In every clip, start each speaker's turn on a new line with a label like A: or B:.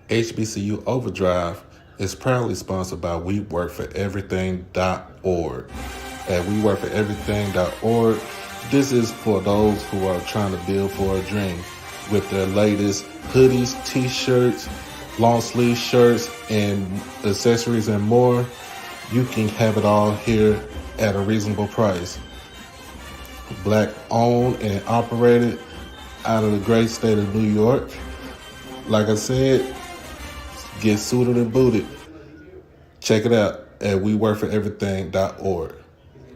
A: HBCU Overdrive is proudly sponsored by WeWorkForEverything.org. At WeWorkForEverything.org, this is for those who are trying to build for a dream with their latest hoodies, t-shirts, long sleeve shirts, and accessories and more. You can have it all here at a reasonable price. Black owned and operated out of the great state of New York. Like I said, get suited and booted. Check it out at WeWorkForEverything.org.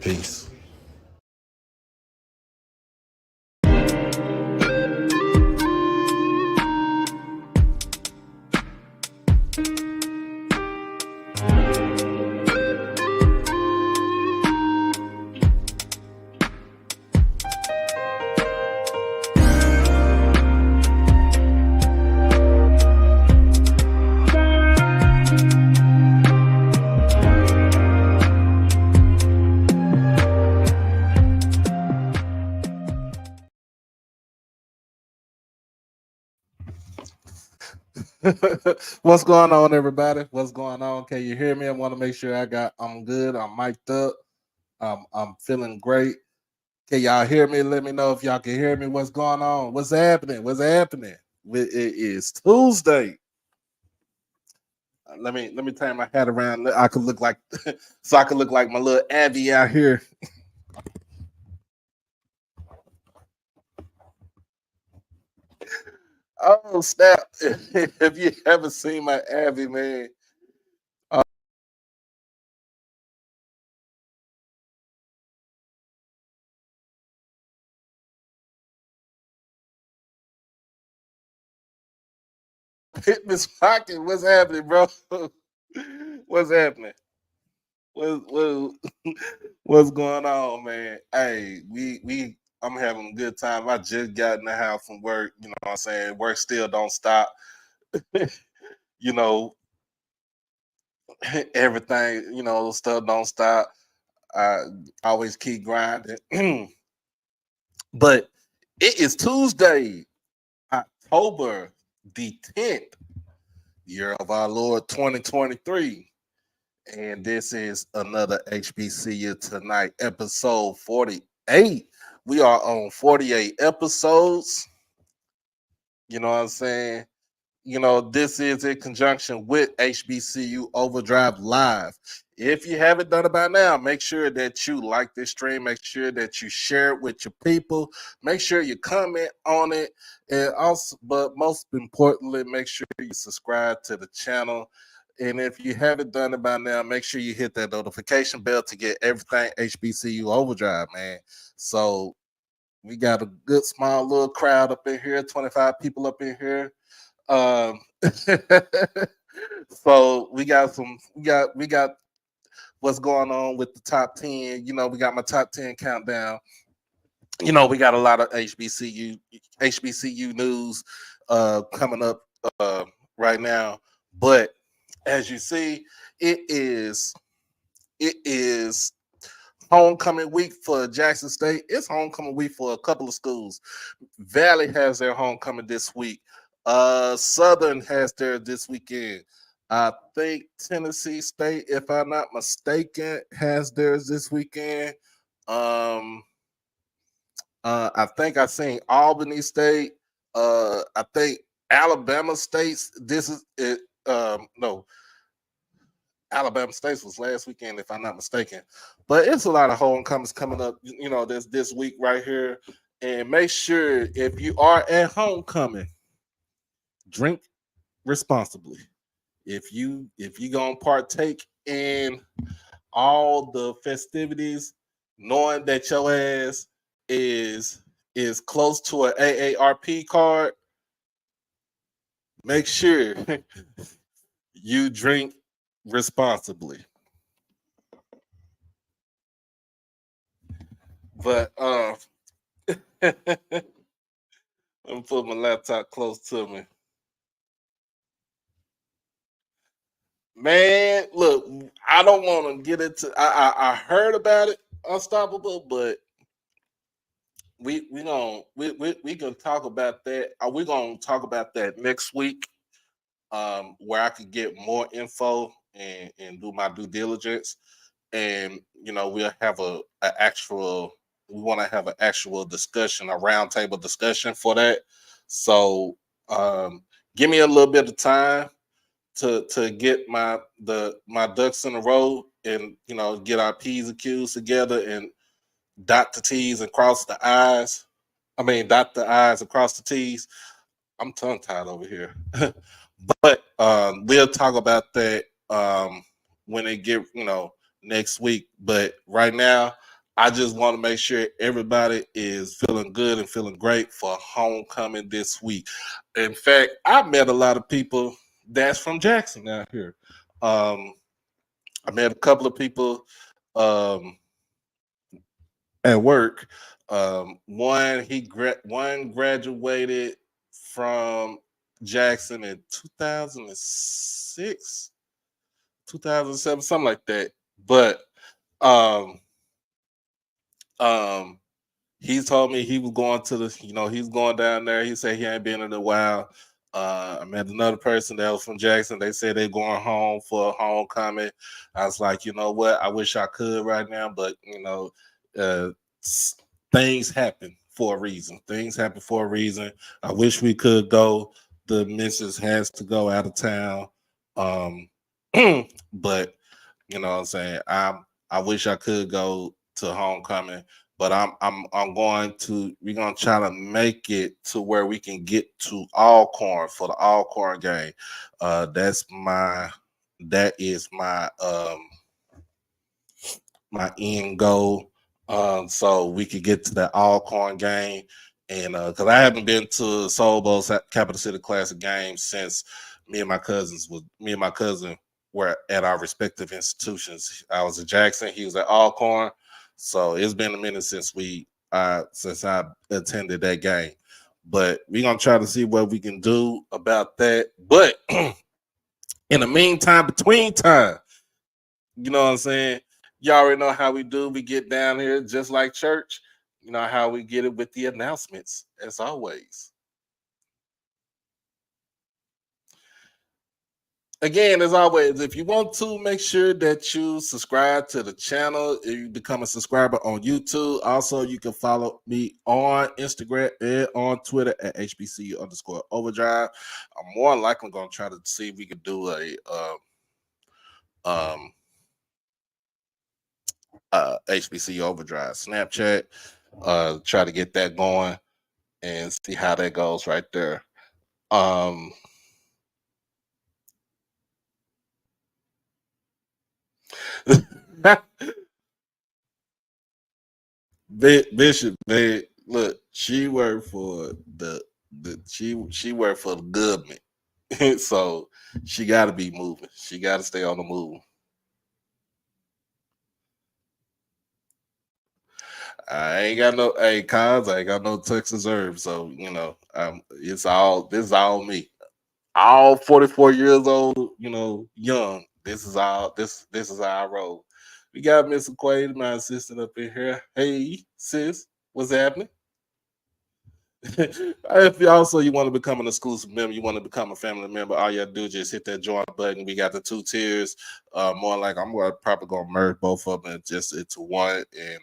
A: Peace. What's going on, everybody? What's going on? Can you hear me? I want to make sure I'm good. I'm mic'd up. I'm feeling great. Can y'all hear me? Let me know if y'all can hear me. What's going on? What's happening? What's happening? It is Tuesday. Let me turn my hat around. I could look like so I could look like my little Abby out here. Oh snap! If you haven't seen my Abby, man, hit Miss Pocket. What's happening, bro? What's happening? What what's going on, man? Hey, we I'm having a good time. I just got in the house from work. You know what I'm saying? Work still don't stop. You know, everything. You know, stuff don't stop. I always keep grinding. But it is Tuesday, October the 10th, year of our Lord 2023. And this is another HBCU Tonight, episode 48. We are on 48 episodes. You know what I'm saying? You know, this is in conjunction with HBCU Overdrive Live. If you haven't done it by now, make sure that you like this stream. Make sure that you share it with your people. Make sure you comment on it. And also, but most importantly, make sure you subscribe to the channel. And if you haven't done it by now, make sure you hit that notification bell to get everything HBCU Overdrive, man. So we got a good small little crowd up in here, 25 people up in here. Um, so we got what's going on with the top 10. You know, we got my top 10 countdown. You know, we got a lot of HBCU news coming up right now. But as you see, it is it is homecoming week for Jackson State. It's homecoming week for a couple of schools. Valley has their homecoming this week. Southern has theirs this weekend. I think Tennessee State, if I'm not mistaken, has theirs this weekend. Um, I think I seen Albany State. I think Alabama State's. This is it. No, Alabama State was last weekend, if I'm not mistaken. But it's a lot of homecomings coming up. You know, this week right here. And make sure if you are at homecoming, drink responsibly. If you gonna partake in all the festivities, knowing that your ass is close to an AARP card, make sure you drink responsibly. But let me put my laptop close to me. Man, look, I don't want to get into. I heard about it, Unstoppable, but we gonna talk about that. We gonna talk about that next week. where I could get more info and do my due diligence. And we'll have a actual we want to have an actual discussion, a roundtable discussion for that. So um, give me a little bit of time to get my ducks in a row, and get our P's and Q's together, and dot the T's and cross the I's. I mean, dot the I's and cross the T's. I'm tongue tied over here. But we'll talk about that when they get next week. But right now, I just want to make sure everybody is feeling good and feeling great for homecoming this week. In fact, I met a lot of people that's from Jackson out here. Um, I met a couple of people um, at work. One graduated from Jackson in 2006, 2007, something like that. But um, um, he told me he was going to he's going down there. He said he ain't been in a while. I met another person that was from Jackson. They said they're going home for homecoming. I was like, you know what? I wish I could right now, but uh, things happen for a reason. Things happen for a reason. I wish we could go. The missus has to go out of town. Um, but what I'm saying, I wish I could go to homecoming, but I'm going to we're gonna try to make it to where we can get to Alcorn for the Alcorn game. That's that is my end goal. So we could get to the Alcorn game, and because I haven't been to Soul Bowl Capital City Classic game since me and my cousin were at our respective institutions. I was at Jackson, he was at Alcorn, so it's been a minute since I attended that game. But we're gonna try to see what we can do about that. But in the meantime, between time, you know what I'm saying? You already know how we do. We get down here just like church. You know how we get it with the announcements, as always. Again, as always, if you want to, make sure that you subscribe to the channel. If you become a subscriber on YouTube, also you can follow me on Instagram and on Twitter at HBCU_overdrive. I'm more than likely going to try to see if we can do a um, HBCU Overdrive Snapchat. Try to get that going and see how that goes right there. Um, Bishop, man, look, she worked for she worked for the government, so she got to be moving. She got to stay on the move. I ain't got no cons. I ain't got no Texas herbs, so this is all me. All 44 years old, young. This is our role. We got Miss Quaid, my assistant, up in here. Hey, sis, what's happening? If you want to become an exclusive member, you want to become a family member, all you have to do is just hit that join button. We got the two tiers. More like probably gonna merge both of them just into one, and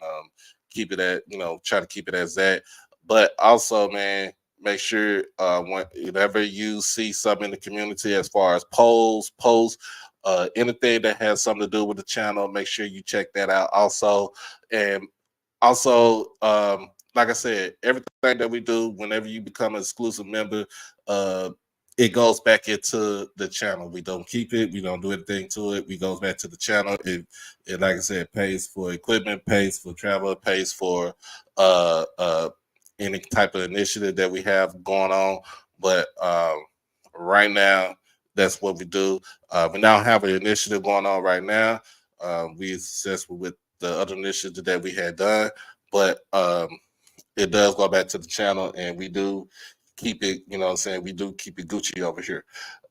A: keep it at try to keep it as that. But also, man, make sure whenever you see something in the community as far as polls, posts, anything that has something to do with the channel, make sure you check that out also. And also, like I said, everything that we do, whenever you become an exclusive member, uh, it goes back into the channel. We don't keep it. We don't do anything to it. We goes back to the channel. It like I said, pays for equipment, pays for travel, pays for uh, uh, any type of initiative that we have going on. But right now, that's what we do. We now have an initiative going on right now. We successful with the other initiative that we had done, but it does go back to the channel, and we do keep it, we do keep it Gucci over here.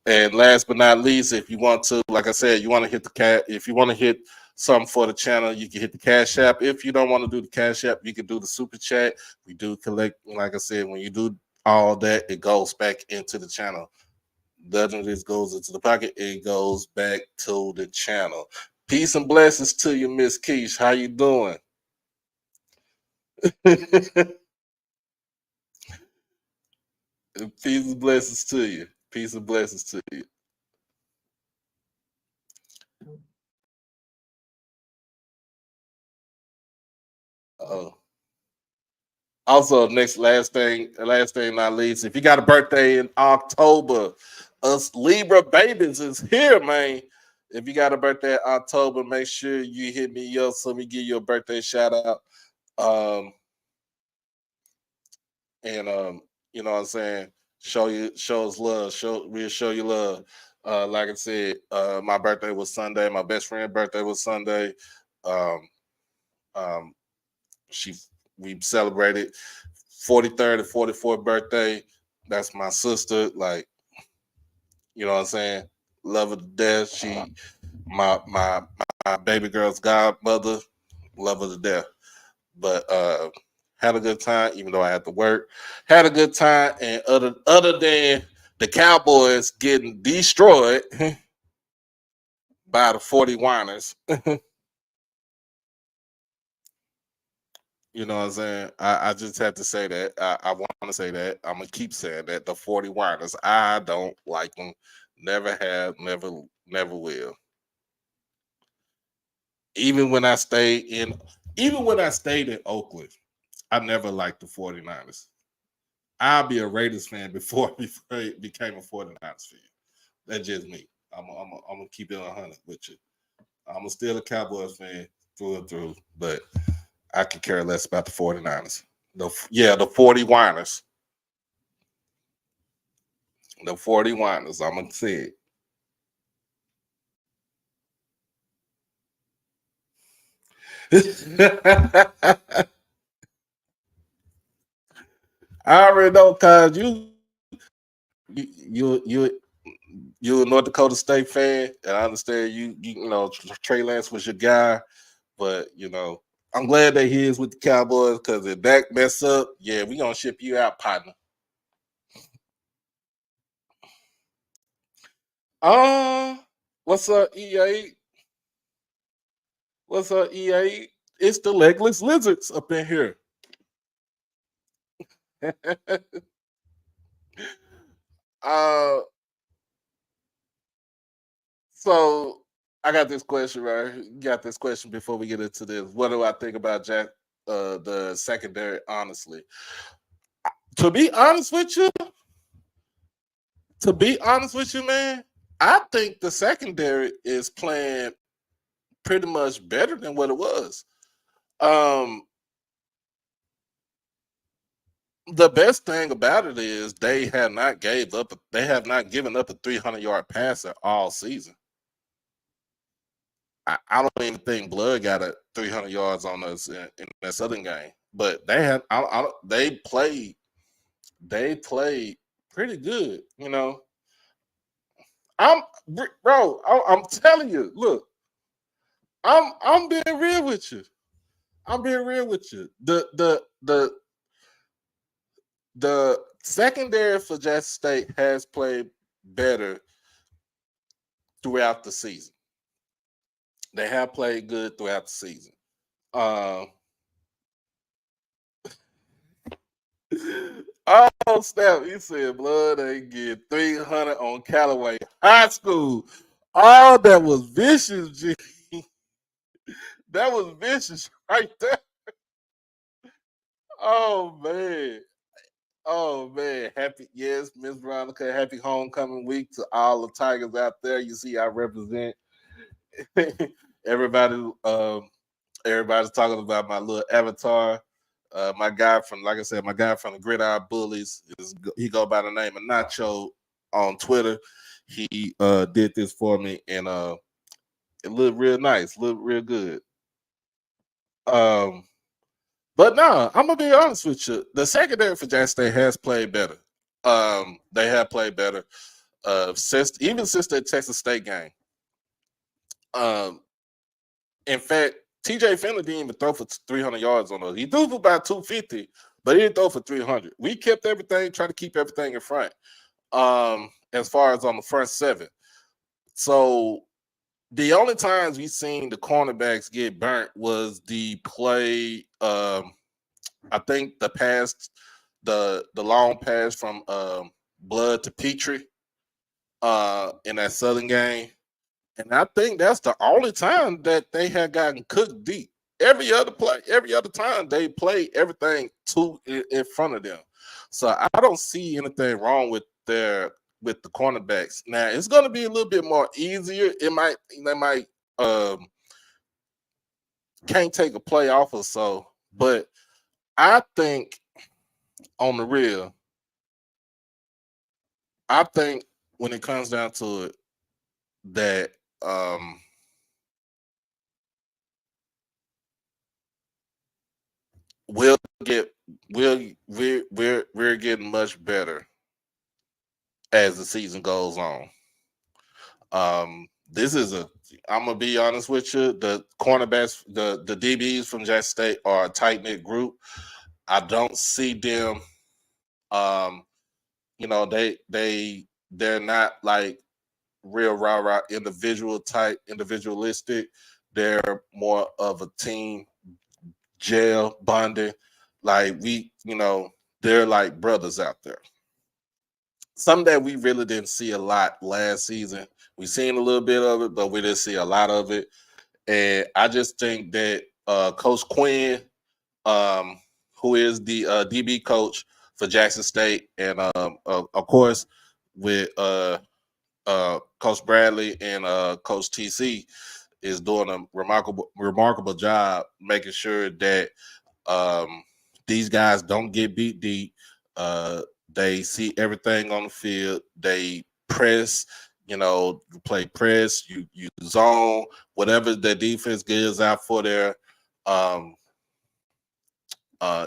A: And last but not least, if you want to, like I said, you want to hit the if you want to hit something for the channel, you can hit the Cash App. If you don't want to do the Cash App, you can do the Super Chat. We do collect, like I said, when you do all that, it goes back into the channel. Doesn't just goes into the pocket, it goes back to the channel. Peace and blessings to you, Miss Keish. How you doing? Peace and blessings to you. Peace and blessings to you. Oh. Also, last thing not least, if you got a birthday in October, us Libra babies is here, man. If you got a birthday in October, make sure you hit me up so we give you a birthday shout out. Um, and you know what I'm saying, show us love, we'll show you love. Like I said, my birthday was Sunday, my best friend's birthday was Sunday. Um, um, she we celebrated 43rd and 44th birthday. That's my sister. Like, you know what I'm saying? Love her to death. She my baby girl's godmother. Love her to death. But had a good time, even though I had to work. Had a good time, and other than the Cowboys getting destroyed by the 40 whiners. You know what I'm saying? I just had to say that. I want to say that. I'm gonna keep saying that. The 40 whiners. I don't like them. Never have, never will. Even when I stayed in even when I stayed in Oakland, I never liked the 49ers. I'll be a Raiders fan before it became a 49ers fan. That's just me. I'm gonna keep it 100 with you. I'm still a Cowboys fan through and through, but I could care less about the 49ers. The 40 whiners. The 40 whiners. I'm gonna say it. I already know, cause you you a North Dakota State fan, and I understand you know Trey Lance was your guy, but you know I'm glad that he is with the Cowboys because if Dak mess up, yeah, we gonna ship you out, partner. Uh, what's up, EA? What's up, EA? It's the legless lizards up in here. uh, so I got this question right. Got this question before we get into this. What do I think about Jack? The secondary, honestly. To be honest with you, man, I think the secondary is playing pretty much better than what it was. Um, the best thing about it is they have not given up a 300-yard passer all season. I don't even think Blood got a 300 yards on us in that Southern game, but they played pretty good. You know, I'm bro. I'm telling you, look, I'm being real with you. I'm being real with you. The secondary for Jackson State has played better throughout the season. They have played good throughout the season. Uh, oh snap! He said Blood ain't get 300 on Callaway High School. Oh, that was vicious, G. That was vicious right there. Oh man. Oh man, Miss Veronica, happy homecoming week to all the Tigers out there. You see, I represent everybody. Everybody's talking about my little avatar. My guy from, like I said, my guy from the Gridiron Bullies he go by the name of Nacho on Twitter. He did this for me, and it looked real nice, looked real good. Um, But no, I'm gonna be honest with you. The secondary for Jackson State has played better. They have played better since the Texas State game. Um, in fact, TJ Finley didn't even throw for 300 yards on us. He threw for about 250, but he didn't throw for 300. We kept everything, trying to keep everything in front. as far as on the front seven. So the only times we seen the cornerbacks get burnt was the play. I think the long pass from Blood to Petrie in that Southern game, and I think that's the only time that they had gotten cooked deep. Every other time they play everything in front of them. So I don't see anything wrong with the cornerbacks. Now it's going to be a little bit more easier. They might um, can't take a play off or so, but I think on the real, I think when it comes down to it, that we'll get we're getting much better as the season goes on. This is a I'm gonna be honest with you. The cornerbacks, the DBs from Jackson State are a tight knit group. I don't see them. Um, they're not like real rah individualistic. They're more of a team jail bonding. Like they're like brothers out there. Something that we really didn't see a lot last season. We seen a little bit of it, but we didn't see a lot of it. And I just think that Coach Quinn, um, who is the DB coach for Jackson State, and of course with Coach Bradley and Coach TC, is doing a remarkable job making sure that um, these guys don't get beat deep. They see everything on the field. They press, play press, you zone, whatever the defense gives out for their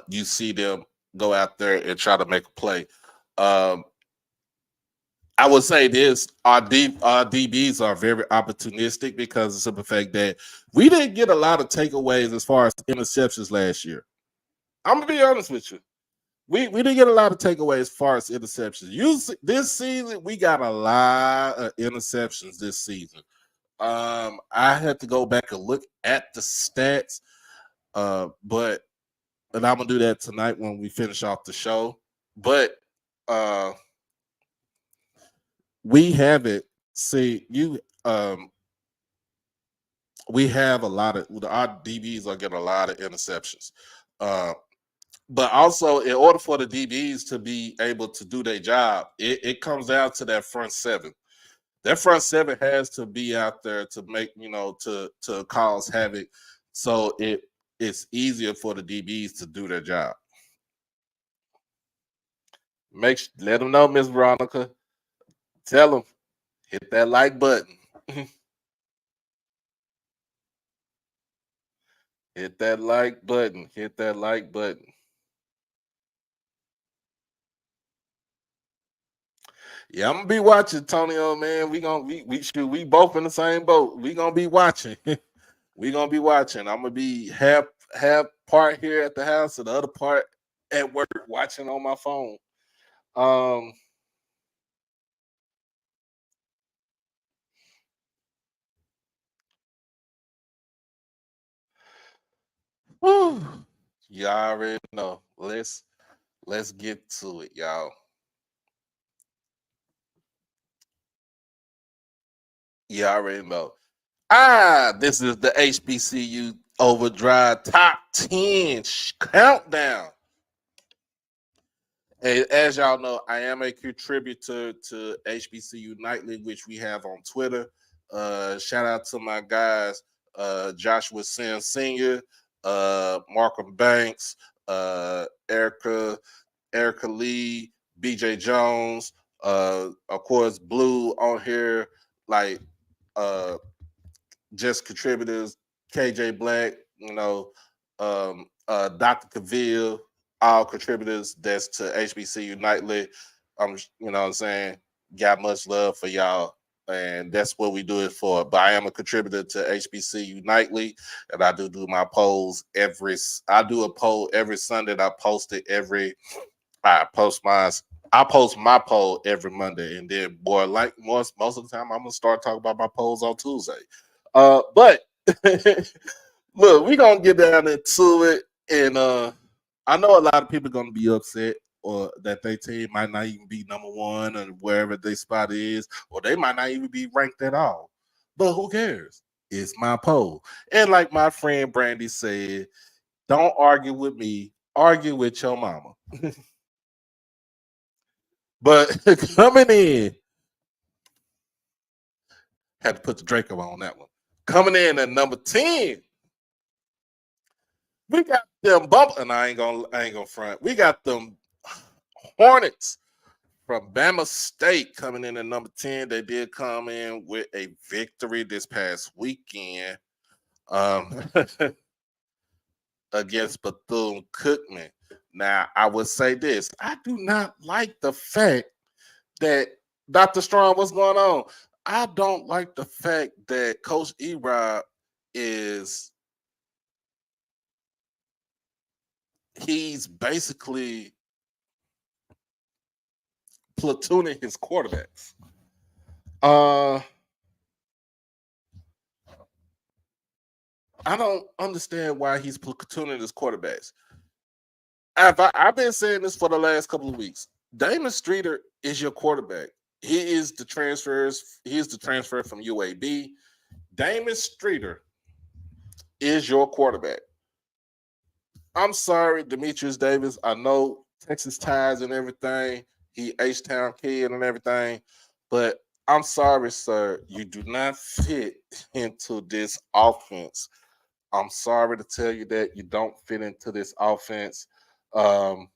A: you see them go out there and try to make a play. Um, I would say this: our DBs are very opportunistic because of the fact that we didn't get a lot of takeaways as far as interceptions last year. I'm gonna be honest with you. We didn't get a lot of takeaways as far as interceptions. This season, we got a lot of interceptions this season. I had to go back and look at the stats, but and I'm gonna do that tonight when we finish off the show. But uh, we haven't see you. We have a lot of our DBs are getting a lot of interceptions. Uh, but also, in order for the DBs to be able to do their job, it comes down to that front seven. That front seven has to be out there to make to cause havoc, so it's easier for the DBs to do their job. Let them know, Miss Veronica. Tell them hit that like button. Hit that like button. Hit that like button. Yeah, I'm gonna be watching, Tonio, man. We both in the same boat. We gonna be watching. We gonna be watching. I'm gonna be half part here at the house and the other part at work watching on my phone. Um whew, y'all already know. Let's get to it, y'all. You already know. This is the HBCU Overdrive Top 10 Countdown. Hey, as y'all know, I am a contributor to HBCU Nightly, which we have on Twitter. Shout out to my guys, Joshua Sims Sr., Markham Banks, Erica Lee, BJ Jones, of course, Blue on here, like uh, just contributors, KJ Black, Dr. Cavill, all contributors that's to HBCU Nightly. You know what I'm saying? Got much love for y'all. And that's what we do it for. But I am a contributor to HBCU Nightly, and I do my polls I do a poll every Sunday. And I post it I post mine I post my poll every Monday, and then boy, like most of the time, I'm gonna start talking about my polls on Tuesday. But look, we gonna get down into it, and I know a lot of people gonna be upset or that their team might not even be number one or wherever their spot is, or they might not even be ranked at all. But who cares? It's my poll. And like my friend Brandy said, don't argue with me, argue with your mama. But coming in, had to put the Draco on that one. Coming in at number 10, we got them bump, and I ain't gonna front. We got them Hornets from Bama State coming in at number 10. They did come in with a victory this past weekend against Bethune Cookman. Now, I would say this: I do not like the fact that Dr. Strong, what's going on? I don't like the fact that Coach Erod he's basically platooning his quarterbacks. I don't understand why he's platooning his quarterbacks. I've been saying this for the last couple of weeks. Damon Streeter is your quarterback. He is the transfer from UAB. Damon Streeter is your quarterback. I'm sorry, Demetrius Davis. I know Texas ties and everything. He H-Town kid and everything. But I'm sorry, sir. You do not fit into this offense. I'm sorry to tell you that you don't fit into this offense. I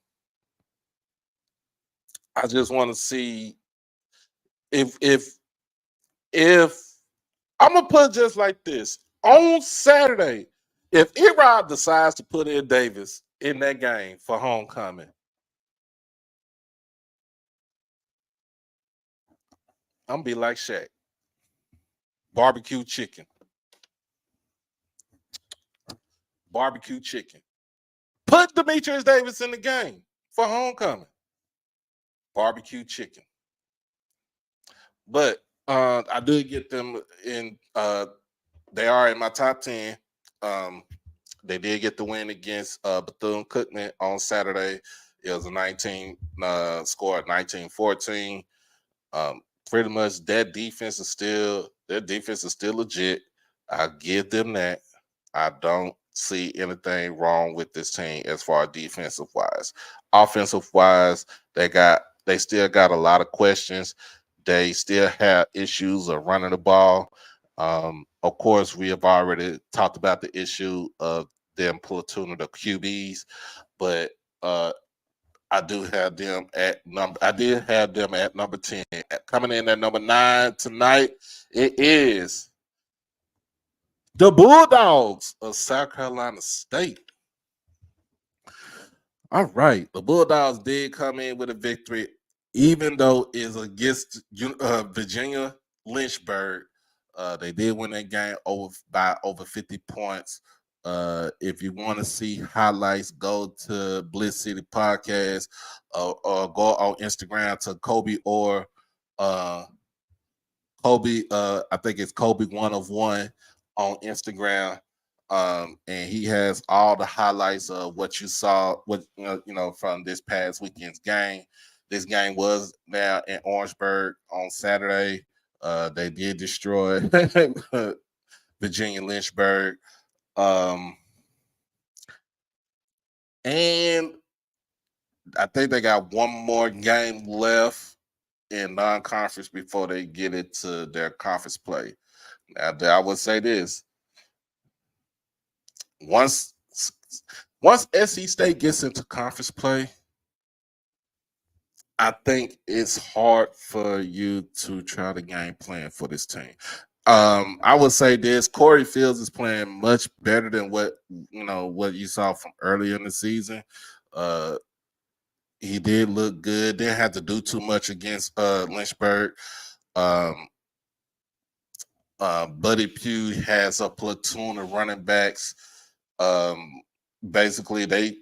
A: just want to see if I'm gonna put it just like this. On Saturday, if Erod decides to put in Davis in that game for homecoming, I'm gonna be like Shaq. Barbecue chicken. Barbecue chicken. Put Demetrius Davis in the game for homecoming. Barbecue chicken. But I did get them in. They are in my top 10. They did get the win against Bethune Cookman on Saturday. It was a 19 score at 19-14. Pretty much their defense is still legit. I give them that. I don't see anything wrong with this team as far as defensive wise. Offensive wise, they still got a lot of questions. They still have issues of running the ball. Of course, we have already talked about the issue of them platooning the QBs, but I did have them at number 10. Coming in at number 9 tonight, it is the Bulldogs of South Carolina State. All right. The Bulldogs did come in with a victory, even though it's against Virginia Lynchburg. They did win that game by over 50 points. If you want to see highlights, go to Bliss City Podcast or go on Instagram to Kobe or Kobe. I think it's Kobe 1 of 1 on Instagram. And he has all the highlights of what you saw, from this past weekend's game. This game was now in Orangeburg on Saturday. They did destroy Virginia Lynchburg. And I think they got one more game left in non-conference before they get into their conference play. Now, I would say this: once SC State gets into conference play, I think it's hard for you to try to game plan for this team. I would say this: Corey Fields is playing much better than what you saw from earlier in the season. He did look good. Didn't have to do too much against Lynchburg. Buddy Pugh has a platoon of running backs. basically they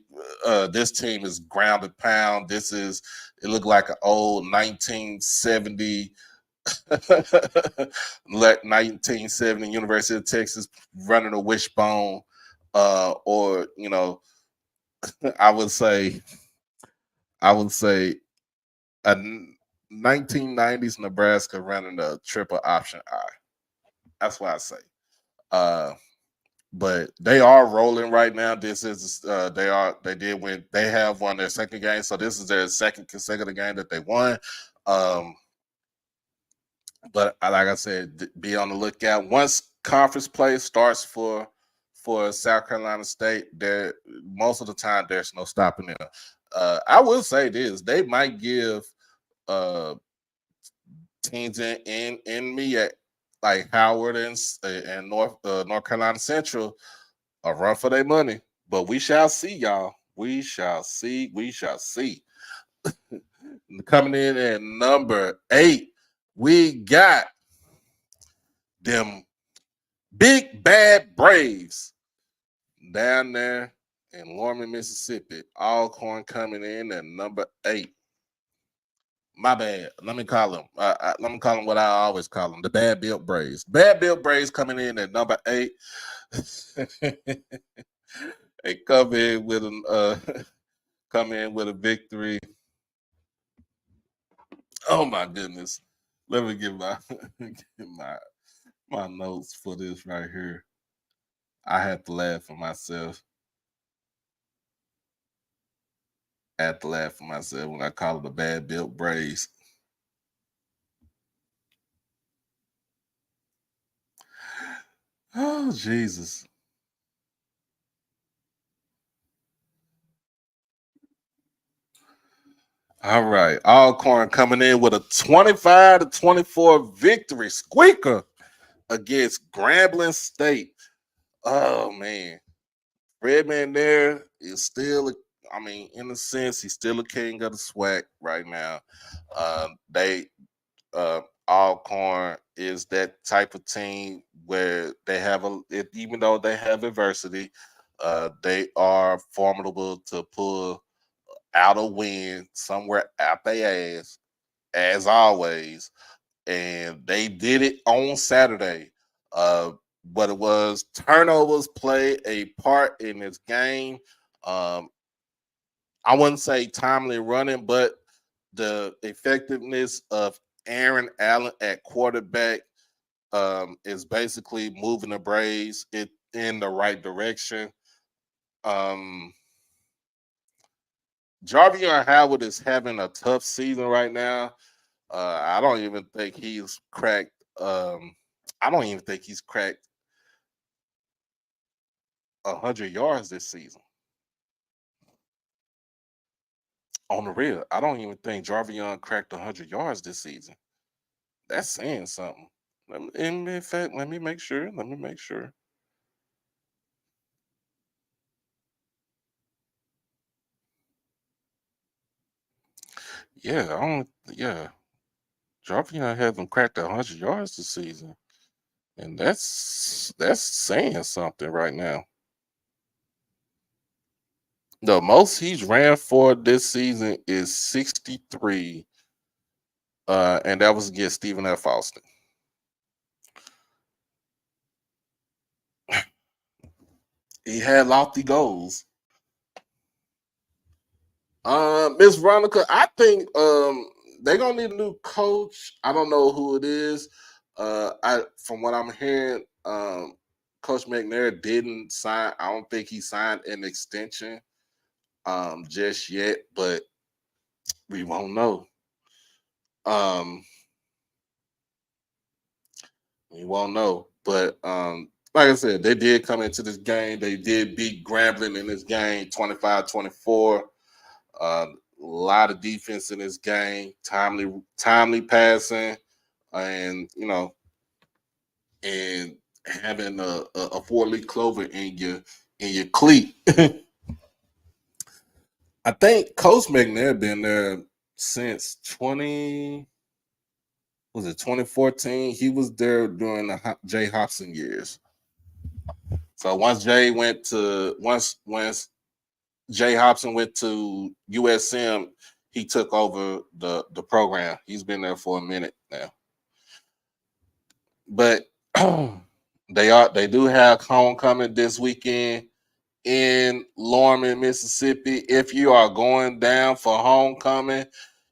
A: this team is ground and pound. It looked like an old 1970 like 1970 University of Texas running a wishbone, or I would say I would say a 1990s Nebraska running a triple option I. That's what I say. Uh, but they are rolling right now. This is they did win. They have won their second game, so this is their second consecutive game that they won. Um, but like I said, be on the lookout. Once conference play starts for South Carolina State, there most of the time there's no stopping them. I will say this: they might give uh, teams in me at like Howard and North Carolina Central a run for their money. But we shall see, y'all. We shall see. We shall see. Coming in at number 8, we got them big bad Braves down there in Lorman, Mississippi. Alcorn coming in at number 8. My bad. Let me call them. Let me call them what I always call them: the Bad Built Braves. Bad Built Braves coming in at number 8. They come in with a victory. Oh my goodness! Let me get my notes for this right here. I had to laugh at myself. I had to laugh at myself when I call it the Bad Built Braves. Oh Jesus! All right, Alcorn coming in with a 25-24 victory, squeaker against Grambling State. Oh man, Redman there is still, I mean, in a sense, he's still a king of the SWAC right now. They Alcorn is that type of team where they have even though they have adversity, they are formidable to pull out a win somewhere out their ass, as always. And they did it on Saturday. Uh, but it was turnovers play a part in this game. Um, I wouldn't say timely running, but the effectiveness of Aaron Allen at quarterback is basically moving the Braves in the right direction. Um, Jarvion Howard is having a tough season right now. I don't even think he's cracked. I don't even think he's cracked 100 yards this season. On the real, I don't even think Jarvion cracked 100 yards this season. That's saying something. In fact, let me make sure. Let me make sure. Yeah, I don't. Yeah, Jarvion hasn't cracked 100 yards this season, and that's saying something right now. The most he's ran for this season is 63, and that was against Stephen F. Austin. He had lofty goals. Miss Veronica, I think they're gonna need a new coach. I don't know who it is. I from what I'm hearing, Coach McNair didn't sign. I don't think he signed an extension just yet, but we won't know. Um, we won't know. But like I said, they did come into this game. They did beat Grambling in this game 25-24. A lot of defense in this game, timely passing, and and having a 4-leaf clover in your cleat. I think Coach McNair been there since 2014. He was there during the Jay Hobson years. So once Jay Hobson went to USM, he took over the program. He's been there for a minute now. But they do have homecoming this weekend in Lorman, Mississippi. If you are going down for homecoming,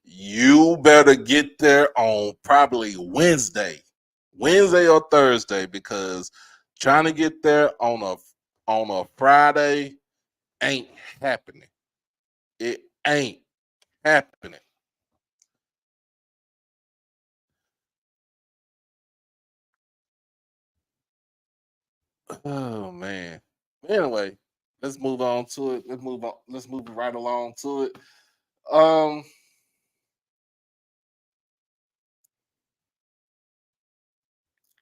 A: you better get there on probably Wednesday or Thursday, because trying to get there on a Friday ain't happening. It ain't happening. Oh man. Anyway, let's move on to it. Let's move on. Let's move right along to it. Um,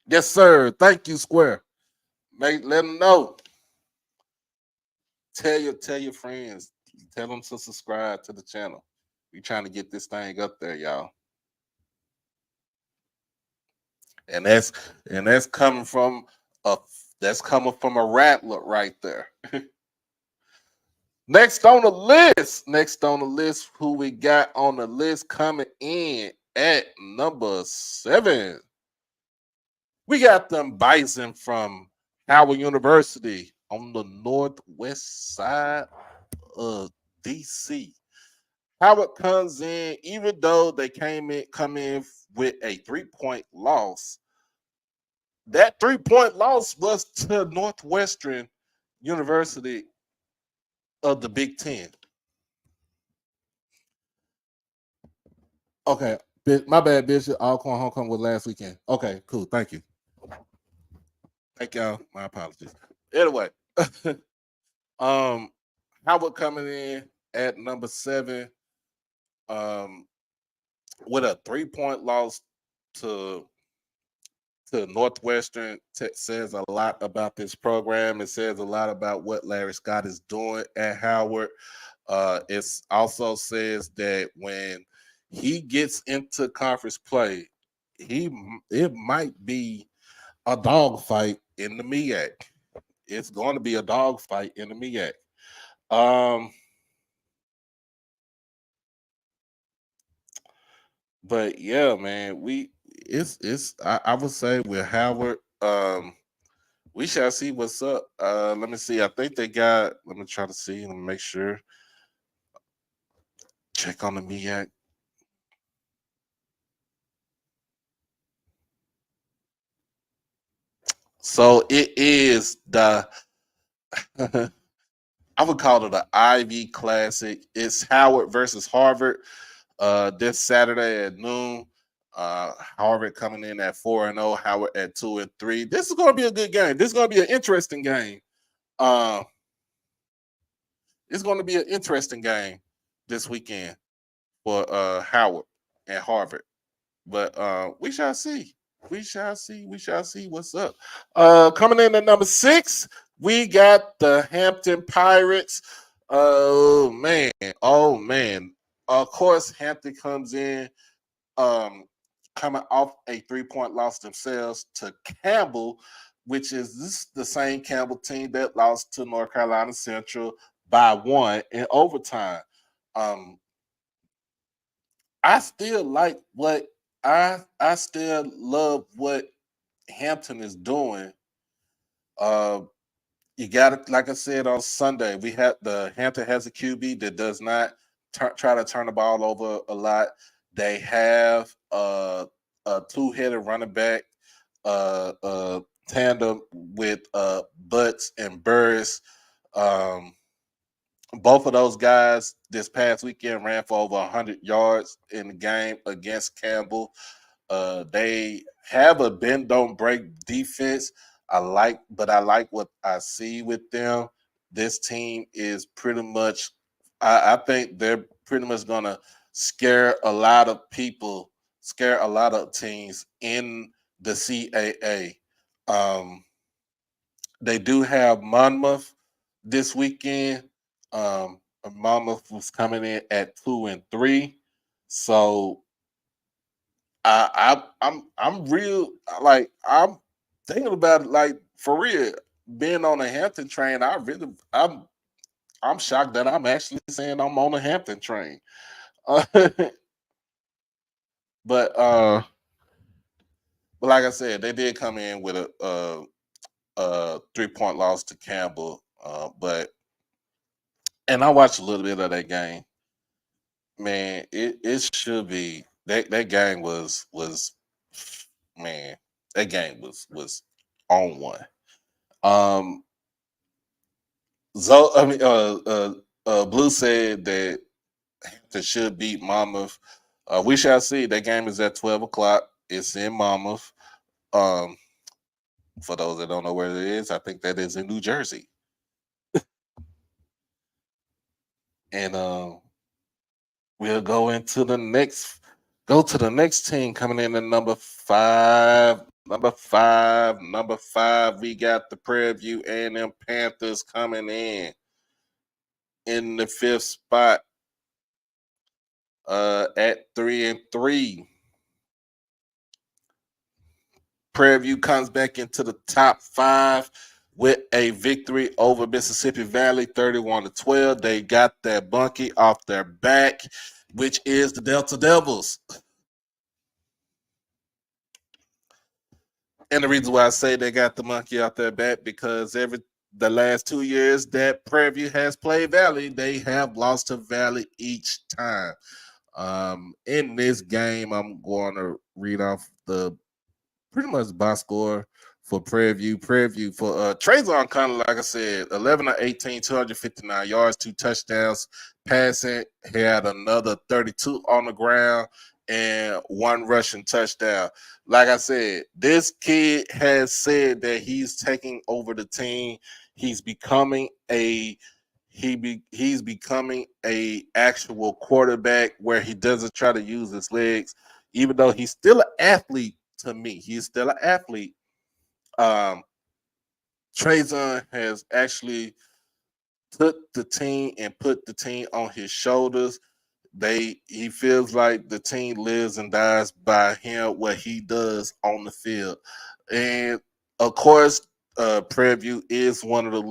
A: yes, sir. Thank you, Square. Let them know. Tell your friends. Tell them to subscribe to the channel. We trying to get this thing up there, y'all. And that's coming from a a rattler right there. Next on the list, who we got on the list coming in at number 7. We got them Bison from Howard University on the northwest side of DC. Howard comes in, even though they come in with a 3-point loss. That 3-point loss was to Northwestern University of the Big Ten. Okay, my bad, Bishop. Alcorn homecoming was last weekend. Okay, cool. Thank you. Thank y'all. My apologies. Anyway, um, Howard coming in at number 7, um, with a 3-point loss to Northwestern. Says a lot about this program. It says a lot about what Larry Scott is doing at Howard. It also says that when he gets into conference play, it might be a dogfight in the MEAC. It's going to be a dogfight in the MEAC. But yeah, man, I would say with Howard, we shall see what's up. Let me see. I think they got. Let me try to see. Let me make sure. Check on the MEAC. So it is the I would call it an Ivy Classic. It's Howard versus Harvard this Saturday at noon. Harvard coming in at 4-0, Howard at 2-3. This is going to be a good game. This is going to be an interesting game. Uh, it's going to be an interesting game this weekend for Howard and Harvard. But we shall see. We shall see. We shall see what's up. Coming in at number 6, we got the Hampton Pirates. Oh man. Oh man. Of course, Hampton comes in um coming off a 3-point loss themselves to Campbell, which is this the same Campbell team that lost to North Carolina Central by 1 in overtime. Um, I still like what I still love what Hampton is doing. Uh, you got it. Like I said on Sunday, we had the Hampton has a QB that does not try to turn the ball over a lot. They have a two-headed running back tandem with Butts and Burris. Um, both of those guys this past weekend ran for over 100 yards in the game against Campbell. They have a bend don't break defense. I like what I see with them. This team is pretty much. I think they're pretty much gonna scare a lot of people, scare a lot of teams in the CAA. Um, they do have Monmouth this weekend. Monmouth was coming in at 2-3, so I'm real like I'm thinking about it like for real. being on the Hampton train, I'm shocked that I'm actually saying I'm on the Hampton train. Uh, but but like I said, they did come in with a 3-point loss to Campbell. But and I watched a little bit of that game. Man, it should be that game was man, that game was on one. Um Blue said that Hampton should beat Monmouth. We shall see. That game is at 12 o'clock. It's in Monmouth. Um, for those that don't know where it is, I think that is in New Jersey. And we'll go to the next team coming in at number five. Number five. We got the Prairie View A&M Panthers coming in the fifth spot at 3-3. Prairie View comes back into the top five with a victory over Mississippi Valley 31-12. They got that bunkie off their back, which is the Delta Devils. And the reason why I say they got the monkey off their back because the last 2 years that Prairie View has played Valley, they have lost to Valley each time. In this game, I'm going to read off the pretty much box score for Prairie View. Prairie View for Trayvon Connor, like I said, 11 of 18, 259 yards, 2 touchdowns. Passing, he had another 32 on the ground and 1 rushing touchdown. Like I said, this kid has said that he's taking over the team. He's becoming he's becoming a actual quarterback where he doesn't try to use his legs, even though he's still an athlete. To me, he's still an athlete. Trayvon has actually took the team and put the team on his shoulders. He feels like the team lives and dies by him, what he does on the field. And of course, Prairie View is one of the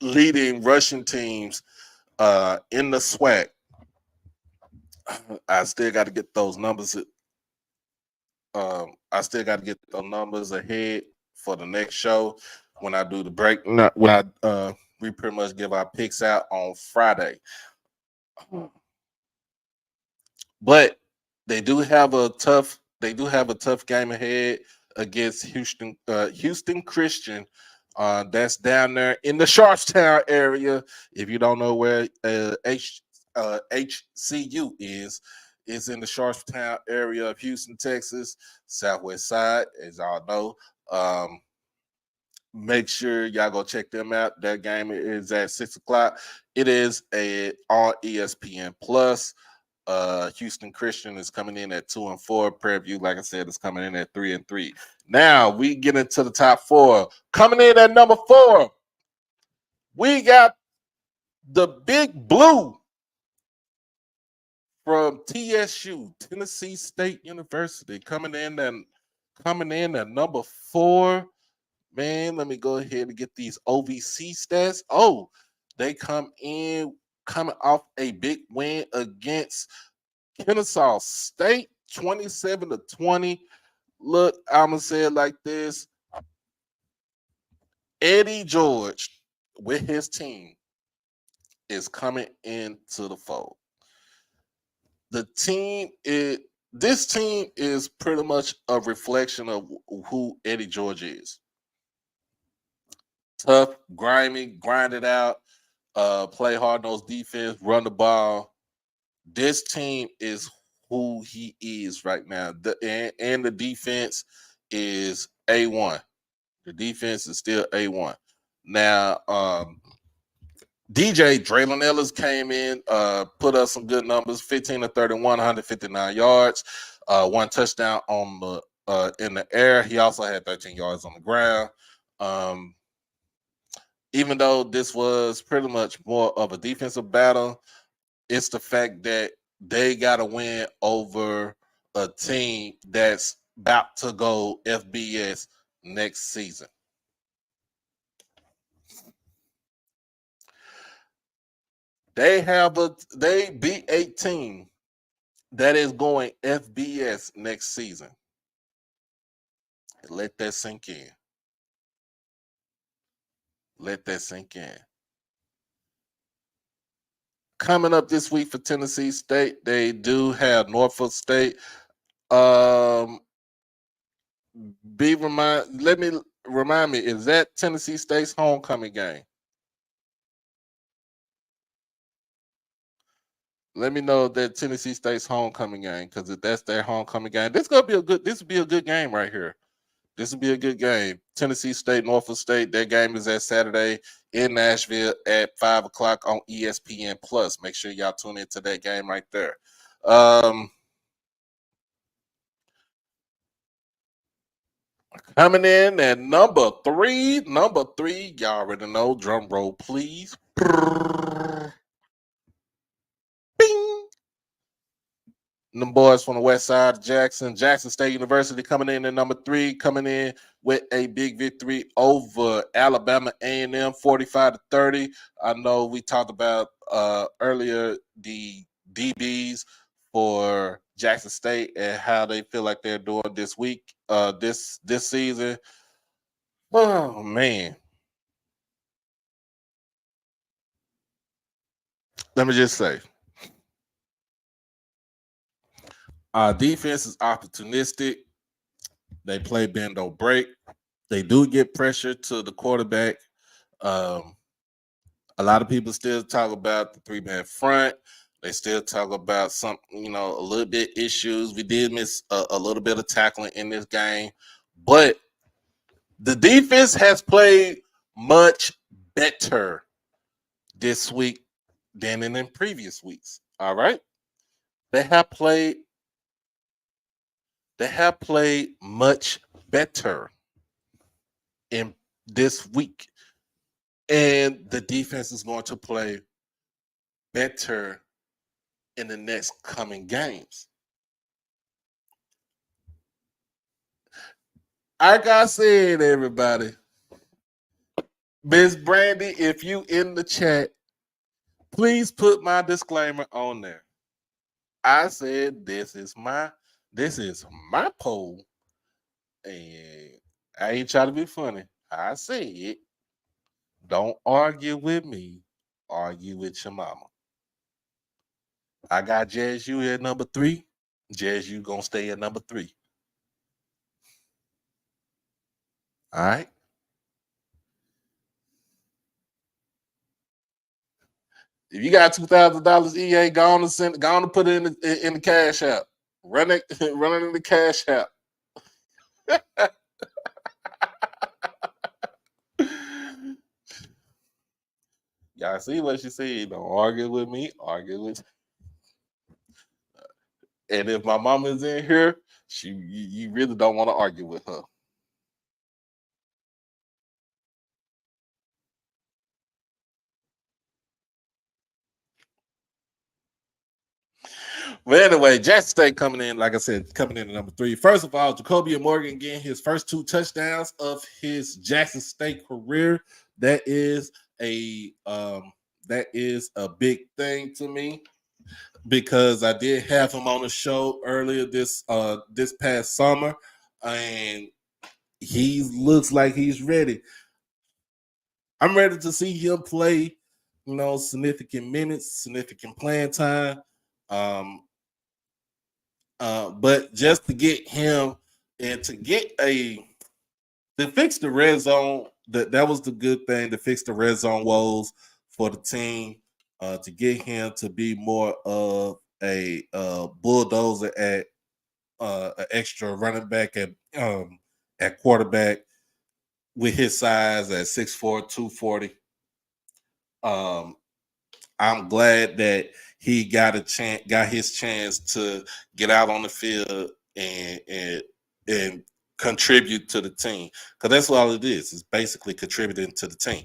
A: leading rushing teams in the SWAC. I still got to get those numbers. I still got to get the numbers ahead for the next show when I do the break. We pretty much give our picks out on Friday. But they do have a tough game ahead against Houston Christian. That's down there in the Sharpstown area. If you don't know where HCU is, it's in the Sharpstown area of Houston, Texas, southwest side, as y'all know. Make sure y'all go check them out. That game is at 6 o'clock. It is on ESPN Plus. Houston Christian is coming in at 2-4. Prairie View, like I said, is coming in at 3-3. Now we get into the top 4. Coming in at number 4, we got the Big Blue from TSU, Tennessee State University, coming in at number 4. Man, let me go ahead and get these OVC stats. Oh, they coming off a big win against Kennesaw State, 27-20. Look, I'm gonna say it like this: Eddie George with his team is coming into the fold. This team is pretty much a reflection of who Eddie George is. Tough, grimy, grind it out, play hard-nosed defense, run the ball. This team is who he is right now. And the defense is A1. The defense is still A1. Now, DJ Draylon Ellis came in, put up some good numbers, 15-31, 159 yards, 1 touchdown on the in the air. He also had 13 yards on the ground. Even though this was pretty much more of a defensive battle, it's the fact that they got to win over a team that's about to go FBS next season. They beat a team that is going FBS next season. Let that sink in. Let that sink in. Coming up this week for Tennessee State, they do have Norfolk State. Um, let me remind me, is that Tennessee State's homecoming game? Let me know that Tennessee State's homecoming game, because if that's their homecoming game, this will be a good game right here. This will be a good game. Tennessee State, Norfolk State. Their game is at Saturday in Nashville at 5 o'clock on ESPN Plus. Make sure y'all tune into that game right there. Coming in at number three, y'all already know. Drum roll, please. Bing. Them boys from the west side of Jackson State University coming in at number 3, coming in with a big victory over Alabama A&M 45-30. I know we talked about earlier the DBs for Jackson State and how they feel like they're doing this week, this season. Oh man. Let me just say, our defense is opportunistic. They play bend don't break. They do get pressure to the quarterback. A lot of people still talk about the 3-man front. They still talk about some, a little bit issues. We did miss a little bit of tackling in this game, but the defense has played much better this week than in previous weeks. All right, they have played much better in this week, and the defense is going to play better in the next coming games. Like I said, everybody, Miss Brandy, if you in the chat, please put my disclaimer on there. I said this is my poll, and I ain't trying to be funny. I said, don't argue with me, argue with your mama. I got JSU at number 3. JSU gonna stay at number 3. All right. If you got $2,000, EA, go on to put it in the cash app. Run it in the cash app. Y'all see what she said? Don't argue with me, argue with. And if my mama is in here, you really don't want to argue with her. But anyway, Jackson State coming in, like I said, coming in at number 3. First of all, Jacoby Morgan getting his first 2 touchdowns of his Jackson State career. That is a big thing to me, because I did have him on the show earlier this past summer, and he looks like he's ready. I'm ready to see him play, significant minutes, significant playing time. But just to get him and to fix the red zone, that was the good thing, to fix the red zone woes for the team, to get him to be more of a bulldozer at an extra running back at quarterback with his size at 6'4", 240. I'm glad that he got his chance to get out on the field and contribute to the team, because that's all it is. It's basically contributing to the team.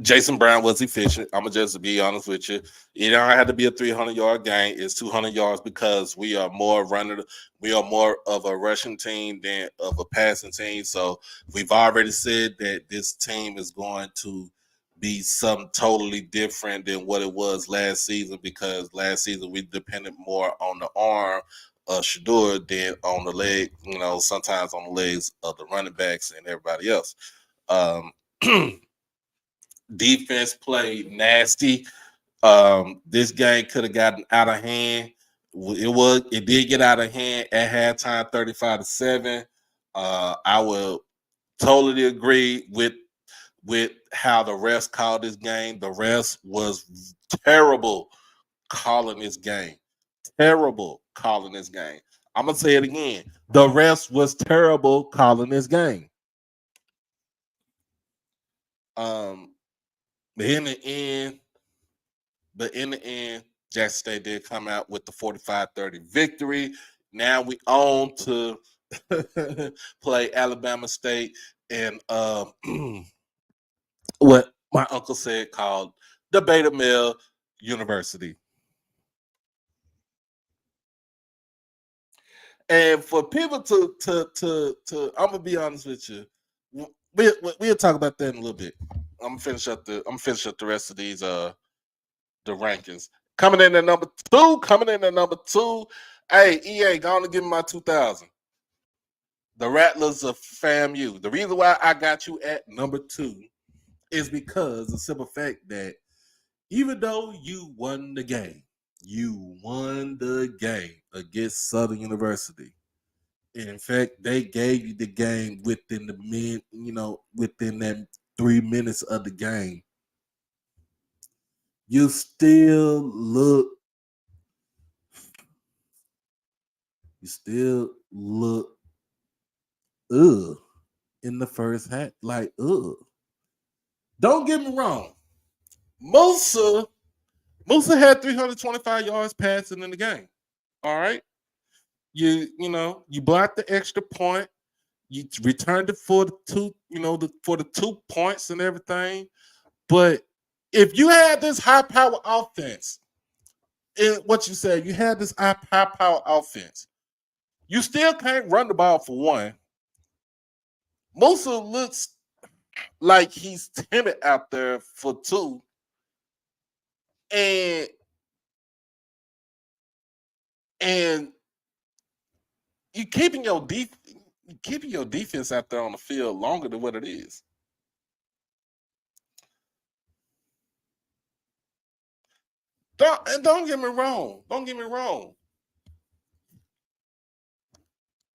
A: Jason Brown was efficient. I'm gonna just be honest with you. It don't have to be a 300-yard game. It's 200 yards because we are more running. We are more of a rushing team than of a passing team. So we've already said that this team is going to be something totally different than what it was last season, because last season we depended more on the arm of Shador than on the leg. Sometimes on the legs of the running backs and everybody else. Um, Defense played nasty. This game could have gotten out of hand. It did get out of hand at halftime, 35-7. I will totally agree with how the refs called this game. The refs was terrible calling this game. Terrible calling this game. I'm gonna say it again. The refs was terrible calling this game. Um, but in the end, Jackson State did come out with the 45-30 victory. Now we on to play Alabama State and what my uncle said called the Beta Mill University. And for people to I'm gonna be honest with you, we'll talk about that in a little bit. I'm gonna finish up the rest of these the rankings. Coming in at number two. Hey, EA, go on to give me my 2000. The Rattlers of FAMU. The reason why I got you at number 2 is because the simple fact that even though you won the game against Southern University. In fact, they gave you the game within within that 3 minutes of the game. You still look in the first half. Like, don't get me wrong. Musa had 325 yards passing in the game. All right. You blocked the extra point. You returned it for the 2 points and everything. But if you had this high power offense, in what you said, you had this high power offense, you still can't run the ball for one. Musa looks like he's timid out there for 2. And you keeping your defense out there on the field longer than what it is. Don't get me wrong.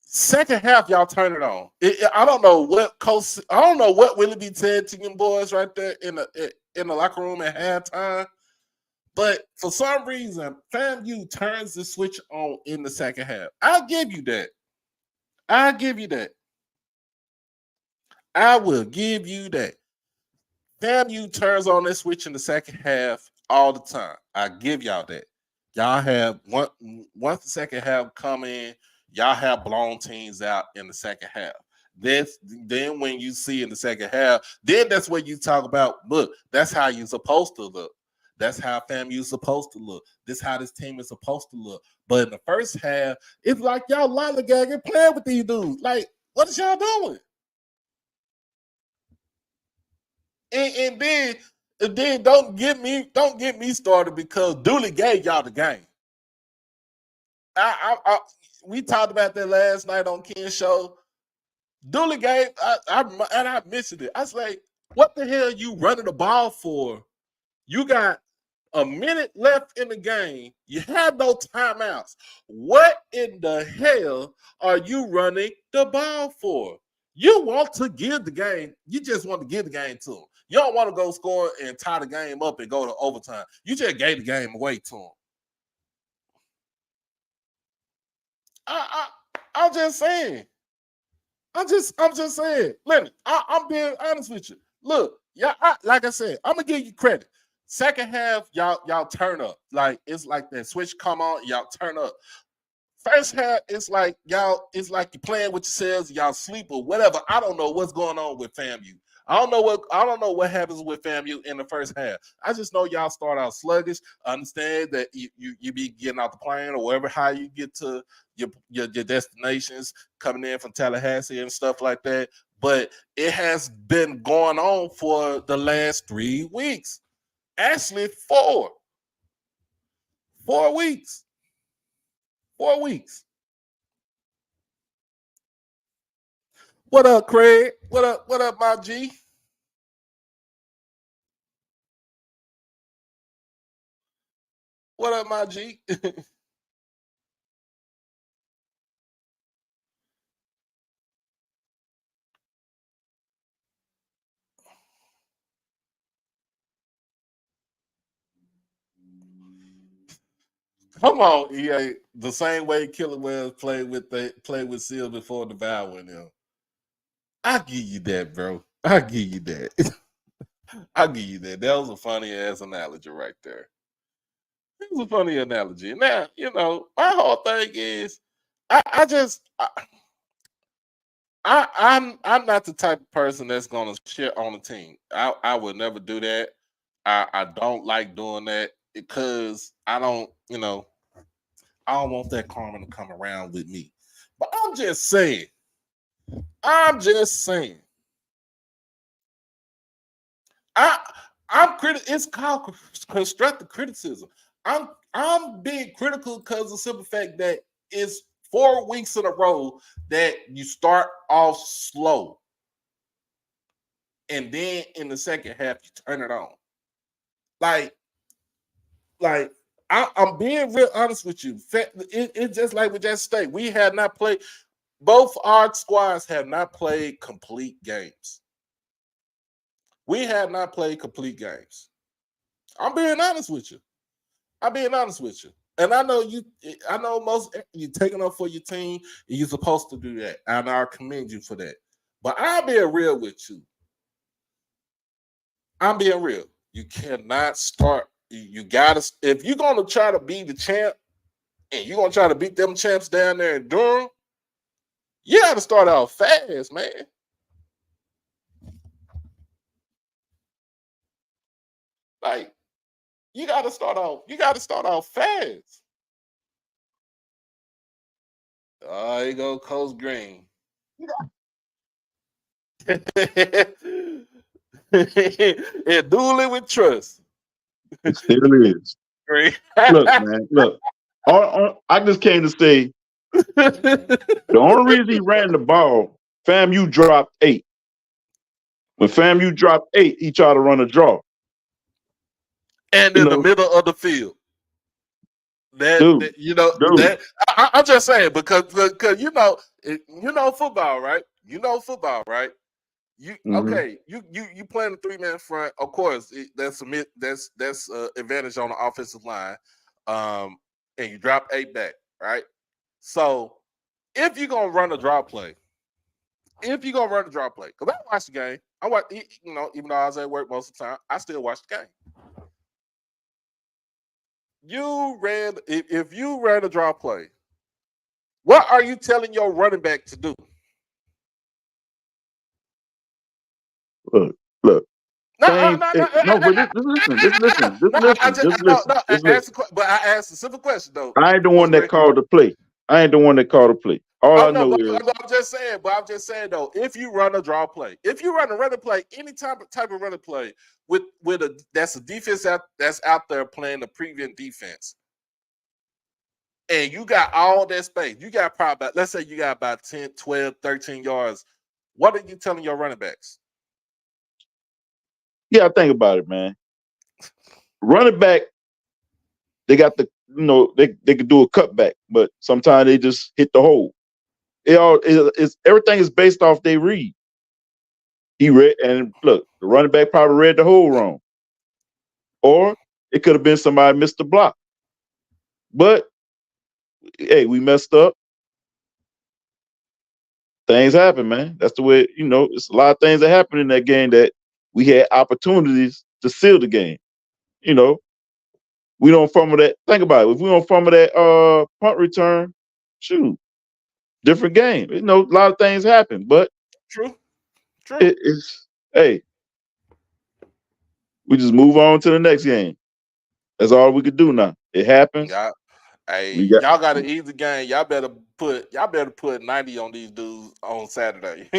A: Second half, y'all turn it on. I don't know what coach. I don't know what Willie B said to them boys right there in the locker room at halftime. But for some reason, FAMU turns the switch on in the second half. I'll give you that. I will give you that. FAMU turns on that switch in the second half all the time. I give y'all that. Y'all have once the second half come in, y'all have blown teams out in the second half. Then when you see in the second half, then that's what you talk about. Look, that's how you're supposed to look. That's how FAMU is supposed to look. This how this team is supposed to look. But in the first half, it's like y'all lollygagging playing with these dudes. Like, what is y'all doing? And then don't get me started because Dooley gave y'all the game. We talked about that last night on Ken's show. Dooley gave, I mentioned it. I was like, what the hell you running the ball for? You got a minute left in the game. You have no timeouts. What in the hell are you running the ball for? You want to give the game. You just want to give the game to them. You don't want to go score and tie the game up and go to overtime. You just gave the game away to them. I'm just saying. I'm just saying. Lennon, I'm being honest with you. Look, like I said, I'm gonna give you credit. Second half, y'all turn up. Like it's like that switch come on, y'all turn up. First half, it's like you're playing with yourselves, y'all sleep or whatever. I don't know what's going on with FAMU. I don't know what happens with FAMU in the first half. I just know y'all start out sluggish. I understand that you be getting out the plane or wherever how you get to your destinations coming in from Tallahassee and stuff like that. But it has been going on for the last 3 weeks. Actually, 4 weeks. 4 weeks. What up, Craig? What up? What up, my G? What up, my G? Come on, EA. The same way Killer Whales played with Seal before the Vow went in. I give you that, bro. I give you that. I give you that. That was a funny ass analogy right there. It was a funny analogy. Now, my whole thing is I just I'm not the type of person that's gonna shit on a team. I would never do that. I don't like doing that because I don't want that karma to come around with me. But I'm just saying, I it's called constructive criticism. I'm being critical because of the simple fact that it's 4 weeks in a row that you start off slow, and then in the second half you turn it on. Like, I'm being real honest with you. It's just like with that state. We had not played. Both our squads have not played complete games. We have not played complete games. I'm being honest with you. I'm being honest with you. And I know you. I know most you taking up for your team. You're supposed to do that, and I commend you for that. But I'm being real with you. I'm being real. You cannot start. You gotta if you're gonna try to be the champ, and you're gonna try to beat them champs down there in Durham. You got to start out fast, man. Like you got to start out. You got to start out fast. Oh, here you go, Coach Green. And dueling with trust.
B: It still is.
A: Green.
B: Look, man, look. I just came to say the only reason he ran the ball, FAMU dropped 8. When FAMU dropped 8, he tried to run a draw.
A: And
B: You
A: in the
B: know,
A: middle of the field. That,
B: dude,
A: that you know
B: dude.
A: that I'm just saying because football, right? You know football, right? You
B: Mm-hmm.
A: okay? You playing a 3-man front. Of course, that's advantage on the offensive line, um, and you drop 8 back, right? So if you're gonna run a draw play, because I watch the game, I watch even though I was at work most of the time, I still watch the game. If you ran a draw play, what are you telling your running back to do?
B: Look.
A: No,
B: Same.
A: no, no,
B: No, but just listen. Just listen. Just
A: no.
B: listen. Just
A: No,
B: listen.
A: no. I
B: Just
A: asked,
B: listen.
A: but I asked a simple question though.
B: I ain't the one
A: Coach
B: that
A: Gray.
B: called the play. I ain't the one that called the play. All
A: Oh
B: I
A: no,
B: know
A: but
B: is
A: I'm just saying. But I'm just saying though, if you run a draw play, if you run a running play, any type of running play with that's a defense that's out there playing the prevent defense, and you got all that space, you got probably let's say you got about 10, 12, 13 yards. What are you telling your running backs?
B: yeah. Think about it, man. Running back, they got they could do a cutback, but sometimes they just hit the hole. It's everything is based off they read. He read and look, the running back probably read the hole wrong, or it could have been somebody missed the block. But hey, we messed up. Things happen, man. That's the way it's a lot of things that happen in that game that we had opportunities to seal the game. You know, we don't fumble that. Think about it. If we don't fumble that punt return, shoot, different game. A lot of things happen, but
A: True, true.
B: it's hey, we just move on to the next game. That's all we could do now. It happens.
A: Y'all, hey,
B: We got
A: y'all got an easy game. Y'all better put 90 on these dudes on Saturday.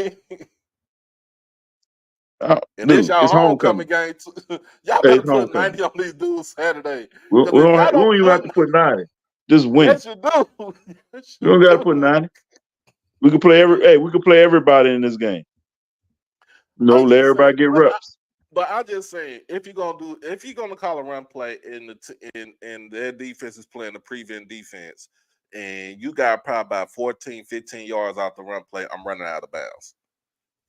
A: And this
B: dude.
A: y'all
B: It's
A: homecoming
B: homecoming.
A: game too. Y'all
B: Hey,
A: better
B: it's
A: put
B: homecoming.
A: 90 on these dudes Saturday.
B: We,
A: Because
B: we,
A: if
B: don't
A: y'all
B: have, we
A: don't
B: don't even have
A: put,
B: to put 90. Just win.
A: yes you do. Yes
B: We
A: you
B: don't got to put
A: do.
B: 90. We can play we can play everybody in this game.
A: I'm
B: Let
A: just saying,
B: everybody get reps.
A: but I'm just saying, if you're gonna call a run play in their defense is playing the prevent defense, and you got probably about 14, 15 yards out the run play, I'm running out of bounds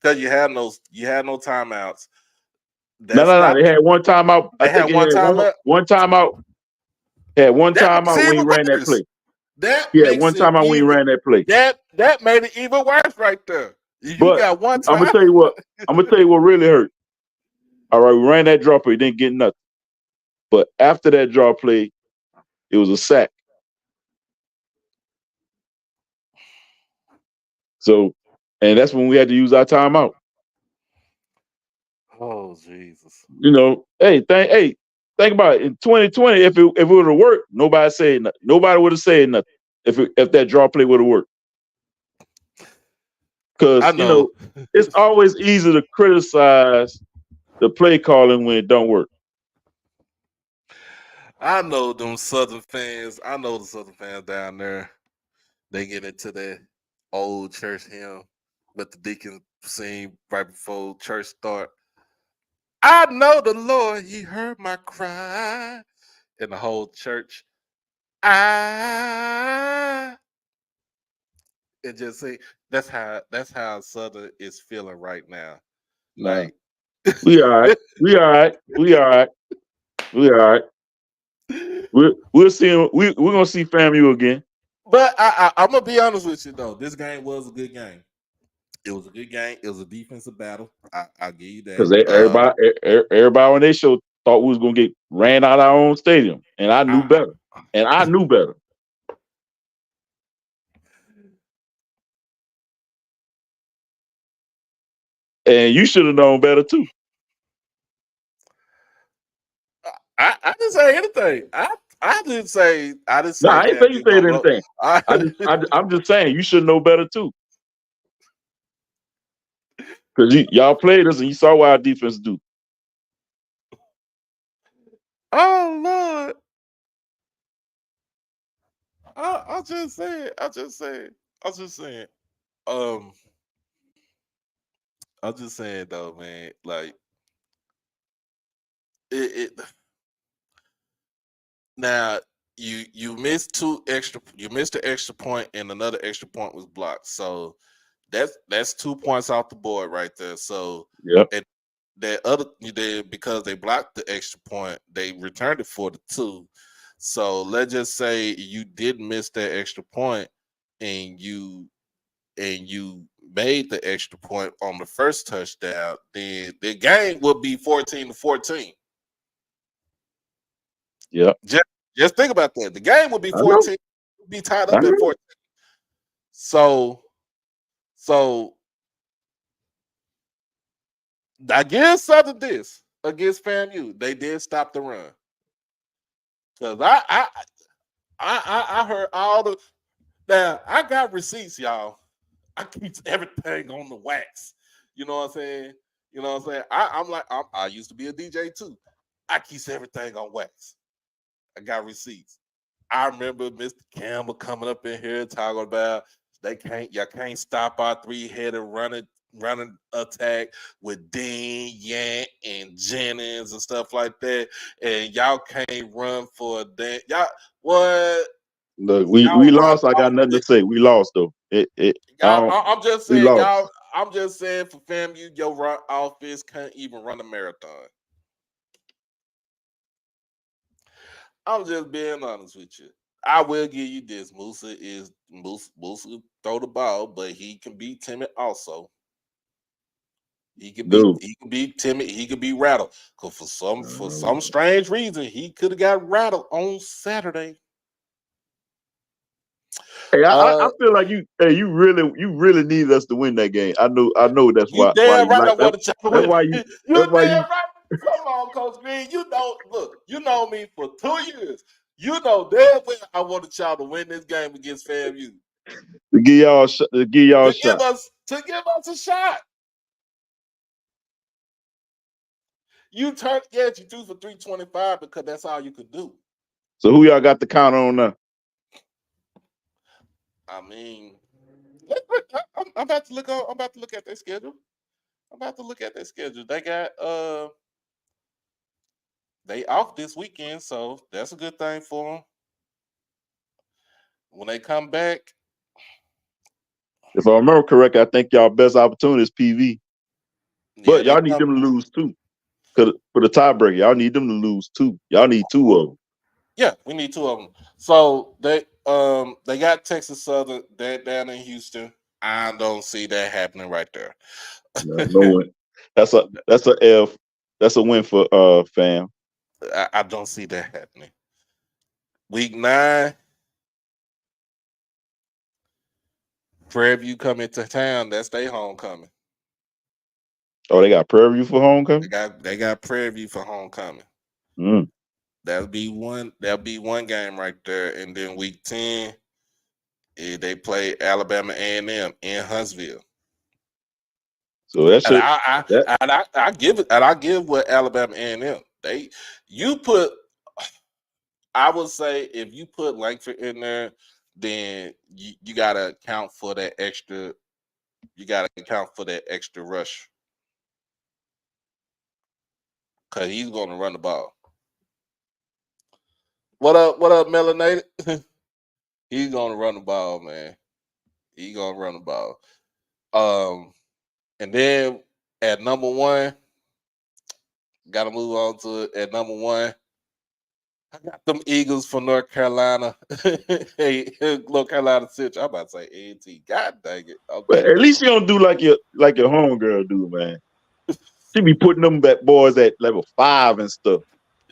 A: because you had no timeouts.
B: No,
A: That's
B: no, no.
A: not
B: They had one timeout. I
A: they had
B: think he
A: one
B: had
A: timeout.
B: one timeout. Had one
A: That makes
B: timeout
A: it
B: when he
A: even
B: ran that
A: worse.
B: play.
A: That
B: He had
A: makes
B: one
A: it
B: timeout when he
A: even
B: ran that play.
A: that made it even worse right there. You
B: But
A: got one
B: I'm gonna
A: time.
B: tell you what. I'm gonna tell you what really hurt. All right, we ran that draw play, didn't get nothing. But after that draw play, it was a sack. So, and that's when we had to use our timeout.
A: Oh Jesus.
B: Think about it. In 2020, if it would have worked, nobody said nothing. Nobody would have said nothing if that draw play would have worked.
A: I
B: Because
A: know.
B: it's always easy to criticize the play calling when it don't work.
A: I know them Southern fans. I know the Southern fans down there. They get into that old church hymn, but the deacon sing right before church start. I know the Lord, He heard my cry, and the whole church. I and just say that's how Southern is feeling right now.
B: Nah,
A: Like,
B: we all right. We all right. We all right. We all right. We'll see him. We're gonna see FAMU again.
A: but I'm gonna be honest with you though. This game was a good game. It was a good game. It was a defensive battle. I'll give you that.
B: Because everybody on their show thought we was gonna get ran out of our own stadium, and I knew
A: I,
B: better. And I knew better. And you should have known better too.
A: I didn't say anything. I didn't say
B: I ain't say you
A: FAMU
B: said
A: gonna roll.
B: anything.
A: I,
B: I'm just saying you should know better too. Because y'all played us and you saw what our defense do.
A: oh Lord. I just saying. I just saying. I just saying. Um, I'm just saying though, man. Like it now you missed the extra point and another extra point was blocked. So that's 2 points off the board right there. So
B: Yep.
A: and that other you did because they blocked the extra point, they returned it for the two. So let's just say you did miss that extra point and you made the extra point on the first touchdown, then the game would be 14-14.
B: Yep.
A: Just, just think about that. The game would be
B: I know.
A: 14, would be tied
B: I
A: up at
B: know.
A: 14. So I guess Southern this against FAMU, they did stop the run. Cause I heard all the now I got receipts, y'all. I keep everything on the wax. You know what I'm saying? You know what I'm saying? I used to be a DJ too. I keep everything on wax. I got receipts. I remember Mr. Campbell coming up in here talking about y'all can't stop our three-headed running attack with Dean, Yant, and Jennings and stuff like that. And y'all can't run for that. Y'all what
B: Look, we
A: y'all run
B: lost. I got nothing to say. We lost though. I
A: y'all
B: don't,
A: I'm just
B: we
A: saying
B: lost.
A: y'all I'm just saying for FAMU, your run offense can't even run a marathon. I'm just being honest with you. I will give you this. Musa throw the ball, but he can be timid also.
B: Dude.
A: He can be timid, he could be rattled. Cause for some
B: Uh,
A: strange reason, he could have got rattled on Saturday.
B: Hey, I
A: Uh,
B: feel like you really need us to win that game. I know that's
A: you
B: why
A: damn
B: you
A: right
B: like
A: I
B: that.
A: want to try to
B: That's
A: win.
B: why
A: You
B: that's why
A: damn
B: you
A: right. Come on, Coach Green. You know me for 2 years. You know damn well I wanted y'all to win this game against FAMU.
B: to give y'all a shot.
A: To give us a shot. You threw for 325 because that's all you could do.
B: So who y'all got the count on now?
A: I mean, I'm about to look on. I'm about to look at their schedule. They got they off this weekend, so that's a good thing for them. When they come back,
B: If I remember correct, I think y'all best opportunity is PV.
A: yeah,
B: But
A: they
B: y'all need
A: come.
B: them to lose too. Cause for the tiebreaker, y'all need them to lose too. Y'all need two of them.
A: Yeah, we need 2 of them. So they got Texas Southern down in Houston. I don't see that happening right there.
B: No win. That's a F. That's a win for fam.
A: I don't see that happening. Week 9, Prairie View coming to town. That's their homecoming.
B: Oh, they got Prairie View for homecoming?
A: They got Prairie View for homecoming.
B: Mm.
A: That'll be one game right there. And then week 10, they play Alabama A&M in Huntsville.
B: So that
A: And
B: should
A: I give it, and I give what Alabama A&M. I would say if you put Langford in there, then you gotta account for that extra. You gotta account for that extra rush because he's going to run the ball. What up, Melanated? He's going to run the ball, man. He's going to run the ball. And then at number 1, got to move on to it. At number 1, I got them Eagles from North Carolina. Hey, North Carolina Central. I'm about to say A&T. God dang it.
B: but
A: Okay.
B: at least you don't do like your homegirl do, man. She be putting them back boys at level 5 and stuff.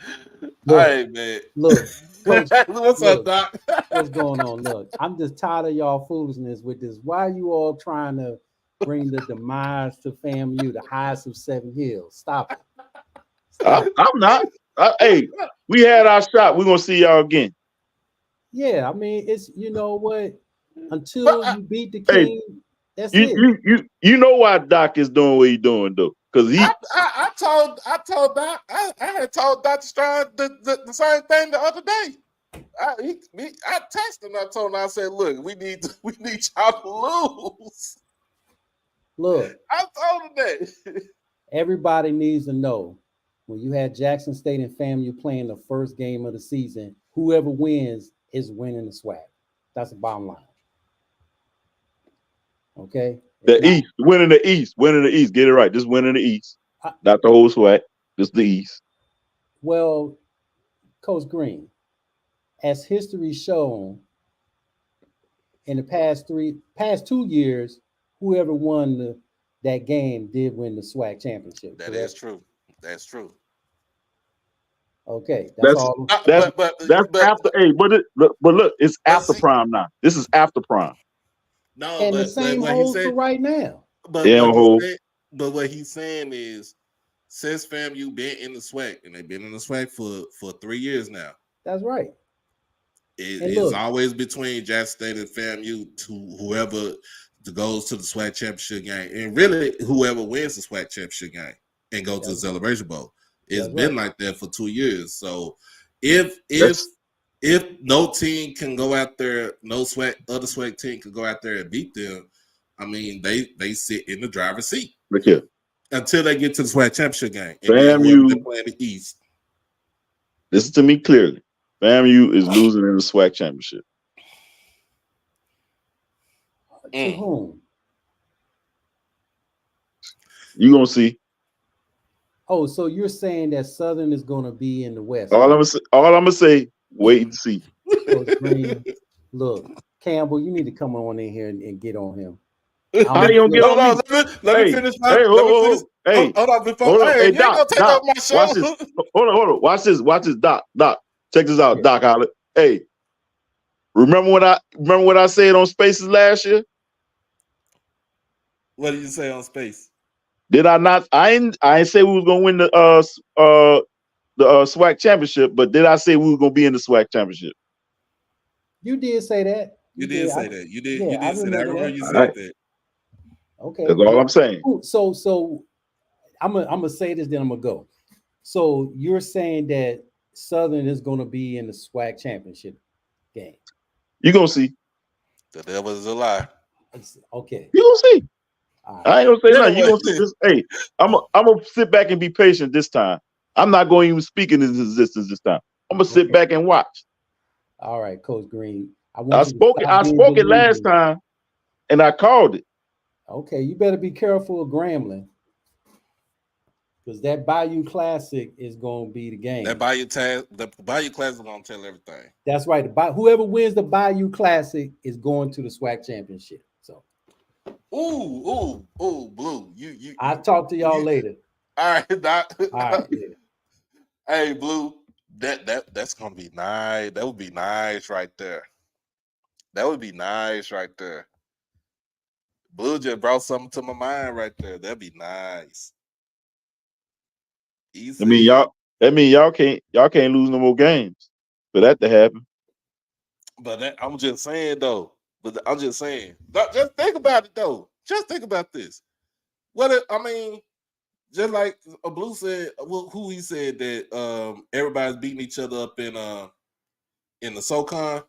A: All
C: Look,
A: right, man.
C: look, Coach.
A: What's up,
C: Look,
A: Doc?
C: what's going on? Look, I'm just tired of y'all foolishness with this. Why are you all trying to bring the demise to FAMU, the highest of 7 hills? Stop it. Stop it.
B: I'm not. Hey, we had our shot. We're gonna see y'all again.
C: Yeah, I mean, it's you know what?
A: But
C: Until you beat the
B: Hey,
C: king, that's
B: you
C: it.
B: you you you know why Doc is doing what he doing though? Because
A: I told Doc, I had told Dr. Strong the same thing the other day. I texted him. I told him. I said, "Look, we need y'all to lose."
C: Look,
A: I told him that.
C: everybody needs to know when you had Jackson State and FAMU playing the first game of the season, whoever wins is winning the swag. That's the bottom line. Okay, it's
B: the
C: not.
B: East, winning the East. Get it right. Just winning the East,
C: I,
B: not the whole swag. Just the East.
C: well, Coach Green, as history shown in the past 2 years, whoever won that game did win the SWAC championship.
A: That is
C: Correct.
A: true. That's true.
C: Okay, that's
B: That's
C: all.
B: that's
A: But
B: that's after. Hey, but look, it's after
A: see,
B: prime now. This is after prime.
A: no,
C: And the
A: but
C: same
A: what he
C: holds for
A: said,
C: right now.
A: but
B: Yeah,
A: what he
B: whole.
A: said, but what he's saying is, since FAMU been in the SWAC and they've been in the SWAC for 3 years now.
C: That's right.
A: It
C: And
A: is
C: look,
A: always between Jackson State and FAMU to whoever goes to the SWAC championship game, and really whoever wins the SWAC championship game and go to the
C: that's,
A: Celebration Bowl. It's
C: that's
A: been
C: right.
A: like that for 2 years. So if
B: That's
A: no team can go out there, no other SWAC team can go out there and beat them. I mean, they sit in the driver's seat
B: look here.
A: until they get to the SWAC championship game, and then whoever they
B: FAMU.
A: play in the East.
B: Listen to me clearly. FAMU is losing in the SWAC championship.
C: To
A: Mm.
C: whom?
B: You gonna see.
C: Oh, so you're saying that Southern is going to be in the West,
B: All
C: huh?
B: I'm gonna say. Wait and see.
C: Coach Green, look, Campbell, you need to come on in here and get on him. I
B: How you
C: don't
B: gonna get
C: look.
A: Hold
B: on
A: on,
B: me?
A: let me
B: Hey,
A: finish.
B: hey,
A: Let me finish.
B: hey,
A: Hold on, before.
B: hold on.
A: Hey,
B: Hey,
A: you ain't
B: Doc,
A: gonna take
B: Doc,
A: over my
B: watch
A: show.
B: this. Hold on. Watch this, Doc. Check this out,
C: Yeah.
B: Doc Holland. Hey, Remember what I said on Spaces last year?
A: What did you say on Space?
B: Did I not? I ain't say we was gonna win the SWAC championship, but did I say we were gonna be in the SWAC championship?
C: You did say that.
A: You
C: You
A: did
C: did.
A: say that. You did.
C: Yeah,
A: You
C: I
A: did say that. I
C: remember
A: remember
C: that.
A: you
B: All
A: said
B: right,
A: that.
C: Okay.
B: that's all I'm saying.
C: Cool. So I'm gonna say this, then I'm gonna go. So you're saying that Southern is gonna be in the SWAC championship game.
B: You gonna see.
A: The devil is a lie.
C: Okay.
B: You gonna see.
C: All right.
B: I ain't gonna say nothing. You
A: Anyway,
B: gonna see this. Hey, I'm gonna sit back and be patient this time. I'm not going to even speak in his existence this time. I'm gonna sit
C: Okay.
B: back and watch.
C: All right, Coach Green. I want you to stop
B: I
C: being
B: spoke it last
C: delusional.
B: time, and I called it.
C: Okay, you better be careful of Grambling because that Bayou Classic is going to be the game.
A: the Bayou class is gonna tell everything.
C: That's right. Whoever wins the Bayou Classic is going to the SWAC championship. So
A: Ooh, Blue.
C: I'll talk to y'all
A: you
C: later.
A: all right, Doc.
C: All right, later.
A: Hey, Blue. That's gonna be nice. That would be nice right there. That would be nice right there. Blue just brought something to my mind right there. That'd be nice.
B: I mean,
A: Easy.
B: y'all can't lose no more games for that to happen.
A: But I'm just saying though. But I'm just saying. Just think about it though. Just think about this. I mean, just like a Blue said, who he said that everybody's beating each other up in the SoCon.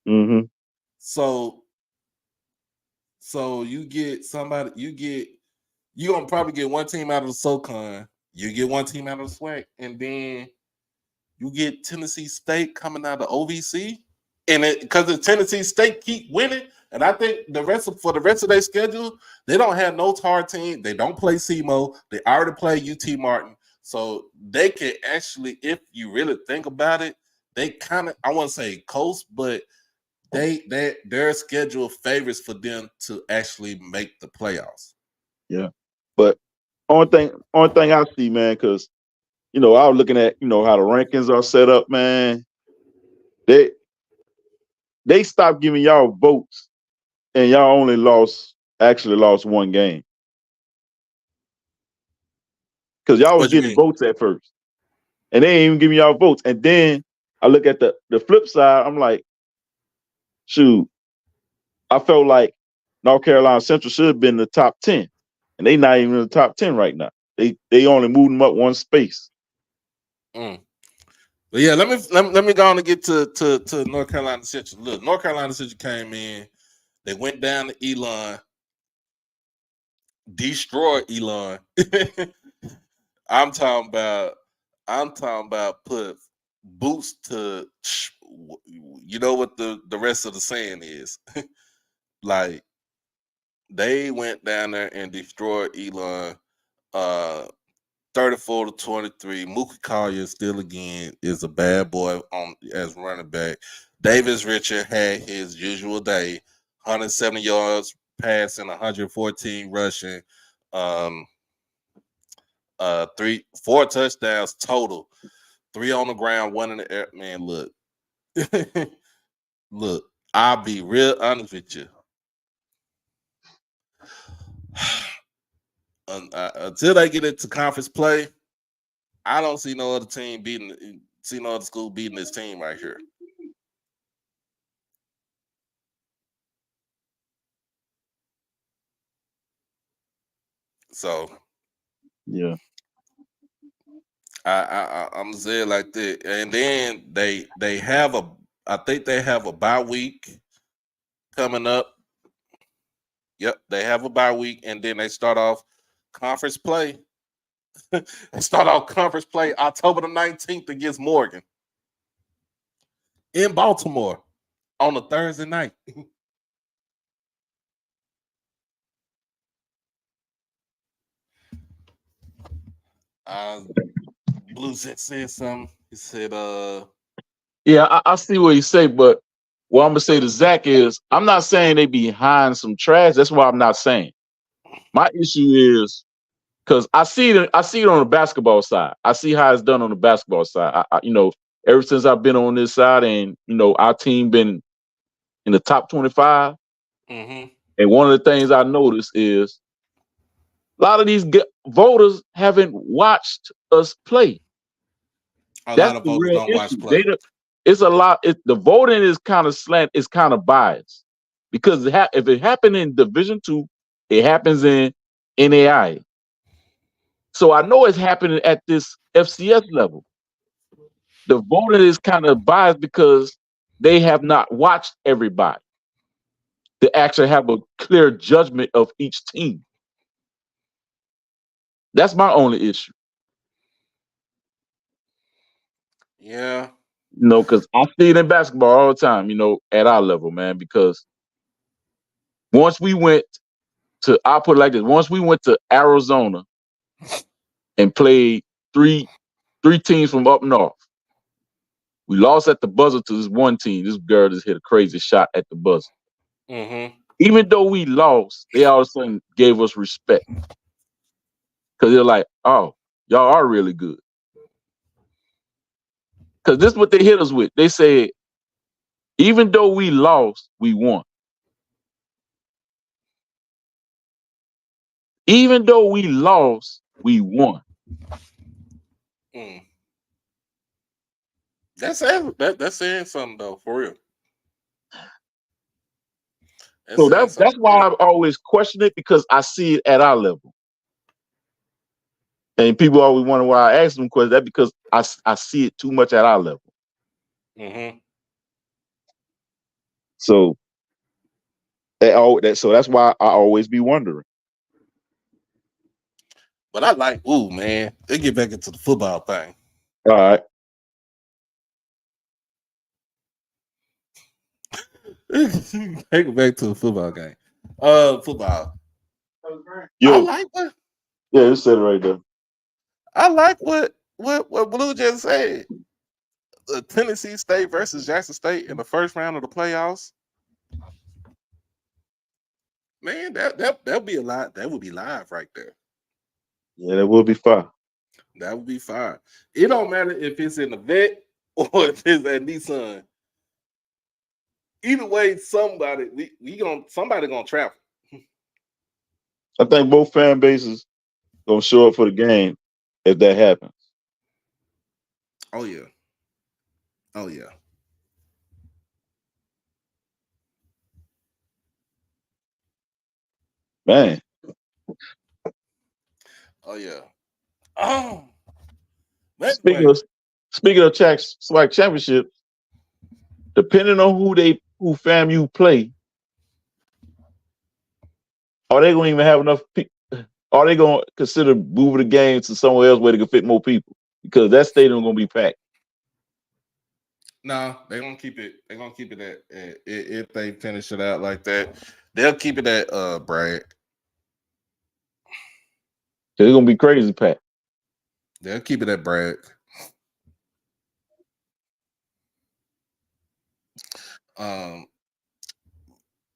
B: Mm-hmm.
A: So you're gonna probably get one team out of the SoCon, you get one team out of the SWAC, and then you get Tennessee State coming out of OVC. And because the Tennessee State keep winning, and I think for the rest of their schedule, they don't have no hard team. They don't play SEMO. They already play UT Martin. So they can actually, if you really think about it, they kind of, I won't say coast, but their schedule favors for them to actually make the playoffs.
B: Yeah, but only thing I see, man, because I was looking at how the rankings are set up, man. They stopped giving y'all votes, and y'all only actually lost one game because y'all was
A: What you
B: getting
A: mean?
B: votes at first, and they ain't even giving y'all votes. And then I look at the flip side, I'm like, shoot, I felt like North Carolina Central should have been in the top 10, and they not even in the top 10 right now. They only moved them up one space.
A: Mm. But yeah, let me go on and get to North Carolina Central. Look, North Carolina Central came in. They went down to Elon, destroyed Elon. I'm talking about put boots to. You know what the rest of the saying is? Like they went down there and destroyed Elon. 34-23. Mookie Collier still again is a bad boy as running back. Davis Richard had his usual day, 170 yards passing, 114 rushing, um, 4 touchdowns total, 3 on the ground, 1 in the air. Man, look, look. I'll be real honest with you. Until they get into conference play, I don't see no other school beating this team right here. So
B: Yeah.
A: I'm gonna say it like that. And then they have I think they have a bye week coming up. Yep, they have a bye week, and then they start off conference play. They start off conference play October the 19th against Morgan in Baltimore on a Thursday night. Blue said something. He said,
B: Yeah, I see what you say, but what I'm gonna say to Zach is I'm not saying they behind some trash. That's what I'm not saying. My issue is because I see it on the basketball side. I see how it's done on the basketball side. Ever since I've been on this side, and our team been in the top 25.
A: Mm-hmm.
B: And one of the things I noticed is a lot of these voters haven't watched us play.
A: A
B: That's
A: lot of
B: the
A: voters
B: real
A: don't watch
B: issue.
A: play.
B: It's a lot. The voting is kind of slant. It's kind of biased because if it happened in Division II, it happens in NAI. So I know it's happening at this FCS level. The voting is kind of biased because they have not watched everybody to actually have a clear judgment of each team. That's my only issue.
A: Yeah.
B: Because I see it in basketball all the time, at our level, man, because once we went I'll put it like this, once we went to Arizona and played three teams from up north, we lost at the buzzer to this one team. This girl just hit a crazy shot at the buzzer.
A: Mm-hmm.
B: Even though we lost, they all of a sudden gave us respect. Because they're like, oh, y'all are really good. Because this is what they hit us with. They said, even though we lost, we won. Even though we lost, we won.
A: Mm. That's saying something though, for real.
B: So that's why I've always questioned it, because I see it at our level. And people always wonder why I ask them questions. That's because I see it too much at our level.
A: Mm-hmm.
B: So so that's why I always be wondering.
A: But I like, ooh, man, they get back into the football thing.
B: All right.
A: Take it back to the football game. Football. I like what
B: Yeah, you said it right there.
A: I like what Blue just said. Tennessee State versus Jackson State in the first round of the playoffs. Man, that'll be a lot. That would be live right there.
B: Yeah, that will be fun.
A: That would be fine. It don't matter if it's in the vet or if it's at Nissan. Either way, somebody gonna travel.
B: I think both fan bases gonna show up for the game if that happens.
A: Oh yeah. Oh yeah.
B: Man.
A: Oh yeah. Oh.
B: Speaking of SWAC championship, depending on who FAMU play, are they gonna even have enough people? Are they gonna consider moving the game to somewhere else where they can fit more people? Because that stadium gonna be packed.
A: No, they're gonna keep it. They're gonna keep it at if they finish it out like that. They'll keep it at Bragg.
B: It's gonna be crazy packed.
A: They'll keep it at Bragg.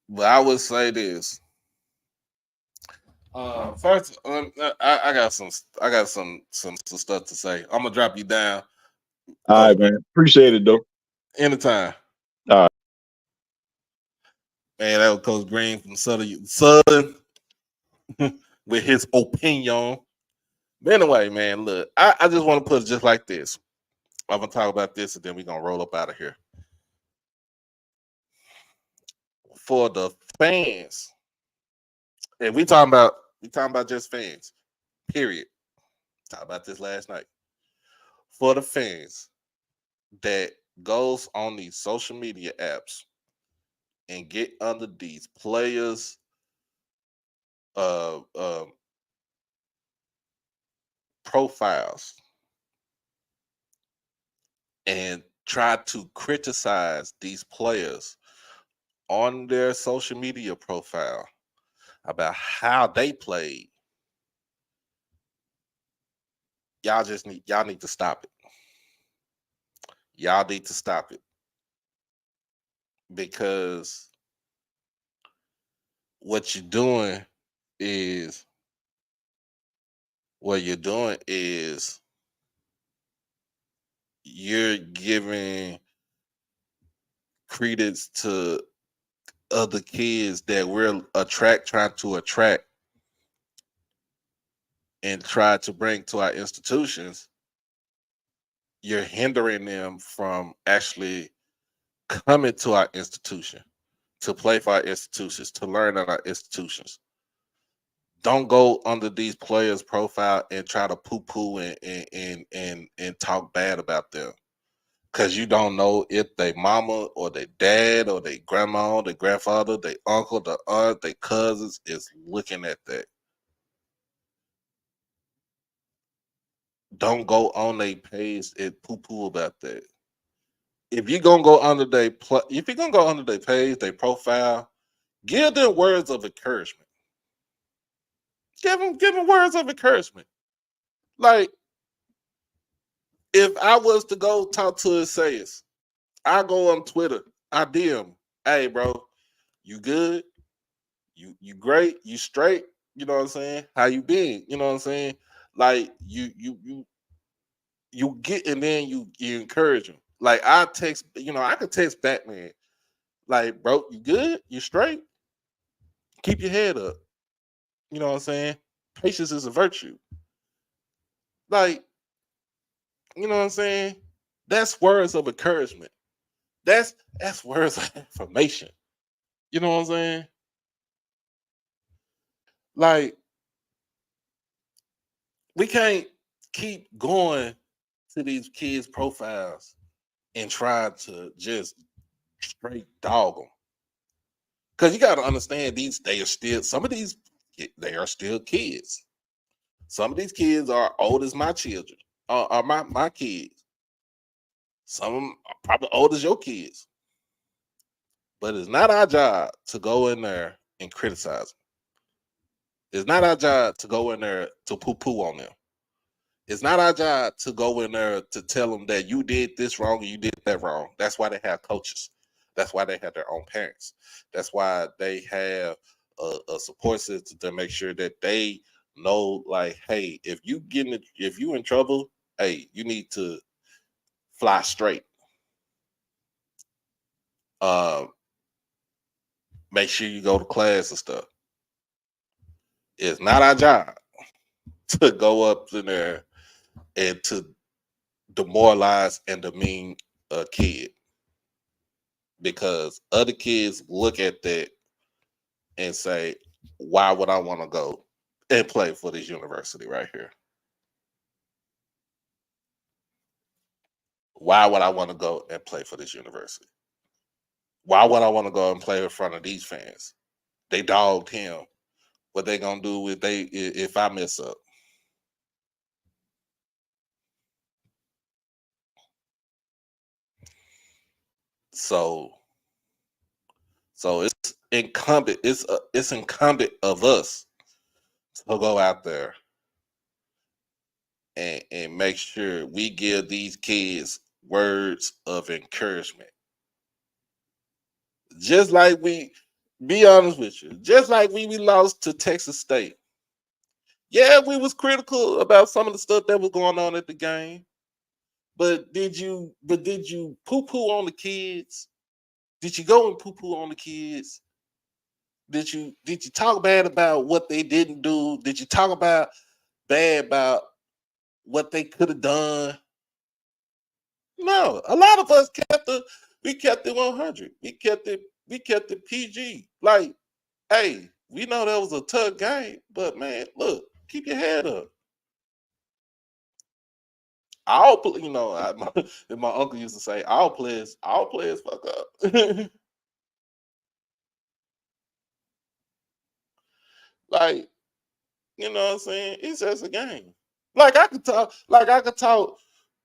A: But I would say this. First, I got some stuff to say. I'm gonna drop you down.
B: All right, man. Appreciate it though.
A: Anytime.
B: All right.
A: Man, that was Coach Green from Southern with his opinion. But anyway, man, look, I just want to put it just like this. I'm gonna talk about this and then we're gonna roll up out of here. For the fans, and we talking about just fans, period. Talked about this last night. For the fans that goes on these social media apps and get under these players profiles and try to criticize these players on their social media profile about how they played, y'all need to stop it. Y'all need to stop it. Because what you're doing is you're giving credence to of the kids that we're trying to attract and try to bring to our institutions, you're hindering them from actually coming to our institution to play for our institutions, to learn at our institutions. Don't go under these players' profile and try to poo-poo and talk bad about them. Cause you don't know if they mama or they dad or they grandma, their grandfather, their uncle, the aunt, their cousins is looking at that. Don't go on their page and poo-poo about that. If you're gonna go under if you're gonna go under their page, their profile, give them words of encouragement. Give them words of encouragement. Like if I was to go talk to a sayers, I go on Twitter, I DM, hey bro, you good? You great? You straight? You know what I'm saying? How you been? You know what I'm saying? Like you get and then you encourage them. Like I text, I could text Batman, like bro, you good? You straight? Keep your head up. You know what I'm saying? Patience is a virtue. Like, you know what I'm saying? That's words of encouragement. That's words of information. You know what I'm saying? Like, we can't keep going to these kids' profiles and try to just straight dog them. Because you got to understand they are still some of these they are still kids. Some of these kids are old as my children, are my kids. Some of them are probably old as your kids. But it's not our job to go in there and criticize them. It's not our job to go in there to poo-poo on them. It's not our job to go in there to tell them that you did this wrong and you did that wrong. That's why they have coaches. That's why they have their own parents. That's why they have a support system to make sure that they know, like, hey, if you in trouble, hey, you need to fly straight. Uh, Make sure you go to class and stuff. It's not our job to go up in there and to demoralize and demean a kid because other kids look at that and say, why would I want to go and play for this university right here? Why would I want to go and play for this university? Why would I want to go and play in front of these fans? They dogged him. What they gonna do if I mess up? So it's incumbent. It's incumbent of us to go out there and make sure we give these kids words of encouragement. Just like be honest with you, just like we lost to Texas State. Yeah, we was critical about some of the stuff that was going on at the game. But did you poo-poo on the kids? Did you go and poo-poo on the kids? Did you talk bad about what they didn't do? Did you talk bad about what they could have done? No, a lot of us kept it 100. We kept it PG. Like, hey, we know that was a tough game, but man, look, keep your head up. My uncle used to say, all players fuck up. Like, you know what I'm saying? It's just a game. Like I could talk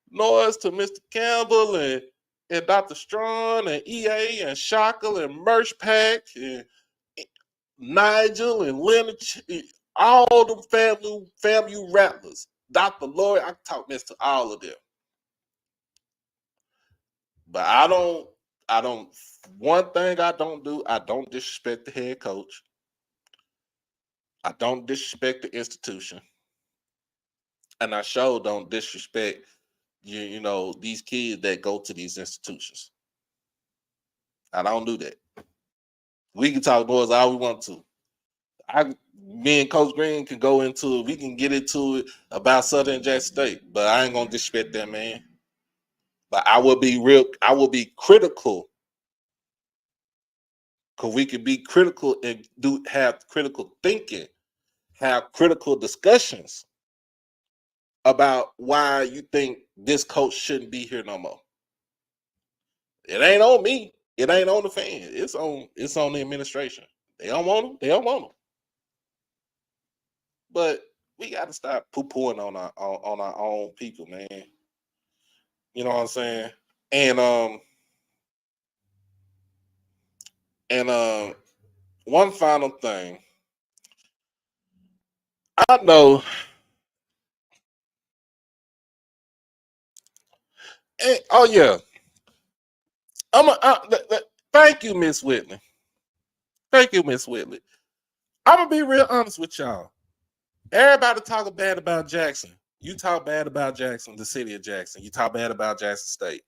A: noise to Mr. Campbell and Dr. Strong and EA and Shackle and Merch Pack and Nigel and Leonard, all the family rattlers. Dr. Lloyd, I can talk mess to all of them. But I don't one thing I don't do, I don't disrespect the head coach. I don't disrespect the institution. And I sure don't disrespect these kids that go to these institutions. I don't do that. We can talk noise all we want to. Me and Coach Green can go into it. We can get into it about Southern Jackson State, but I ain't gonna disrespect that man. But I will be real. I will be critical, because we can be critical and have critical thinking, have critical discussions about why you think this coach shouldn't be here no more. It ain't on me. It ain't on the fans. It's on the administration. They don't want them. They don't want them. But we got to stop poo-pooing on our own people, man. You know what I'm saying? And one final thing. I know. Oh yeah. Thank you, Miss Whitney. Thank you, Miss Whitley. I'm gonna be real honest with y'all. Everybody talking bad about Jackson. You talk bad about Jackson, the city of Jackson. You talk bad about Jackson State.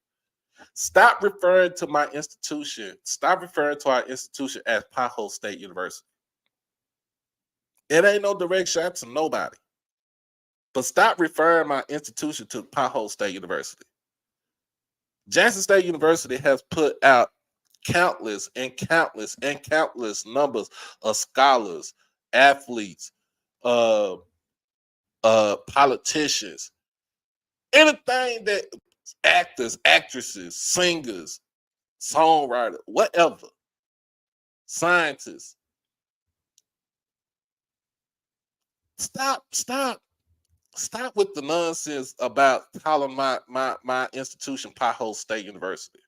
A: Stop referring to my institution. Stop referring to our institution as Pothole State University. It ain't no direct shot to nobody. But stop referring my institution to Pothole State University. Jackson State University has put out countless and countless and countless numbers of scholars, athletes, politicians, anything that actors, actresses, singers, songwriters, whatever, scientists. Stop with the nonsense about calling my institution Pothole State University.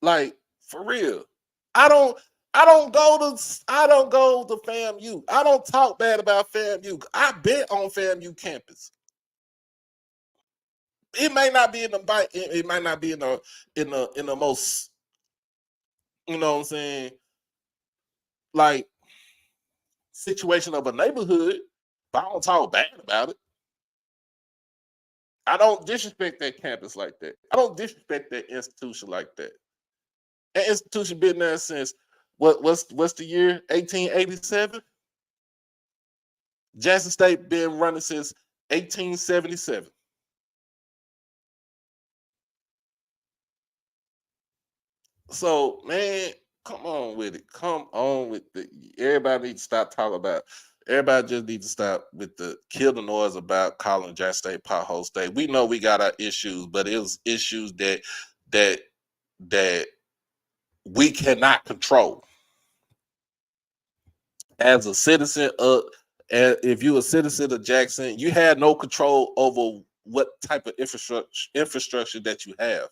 A: Like, for real. I don't go to FAMU. I don't talk bad about FAMU. I've been on FAMU campus. It may not be in the bike. It might not be in the most, you know what I'm saying, like, situation of a neighborhood, but I don't talk bad about it. I don't disrespect that campus like that. I don't disrespect that institution like that. That institution been there since what's the year? 1887. Jackson State been running since 1877. So, man, come on with it. Come on with it. Everybody needs to stop talking about. Everybody just needs to stop with the kill the noise about calling Jackson State Pothole State. We know we got our issues, but it was issues that that we cannot control. As a citizen of, if you a citizen of Jackson, you had no control over what type of infrastructure that you have.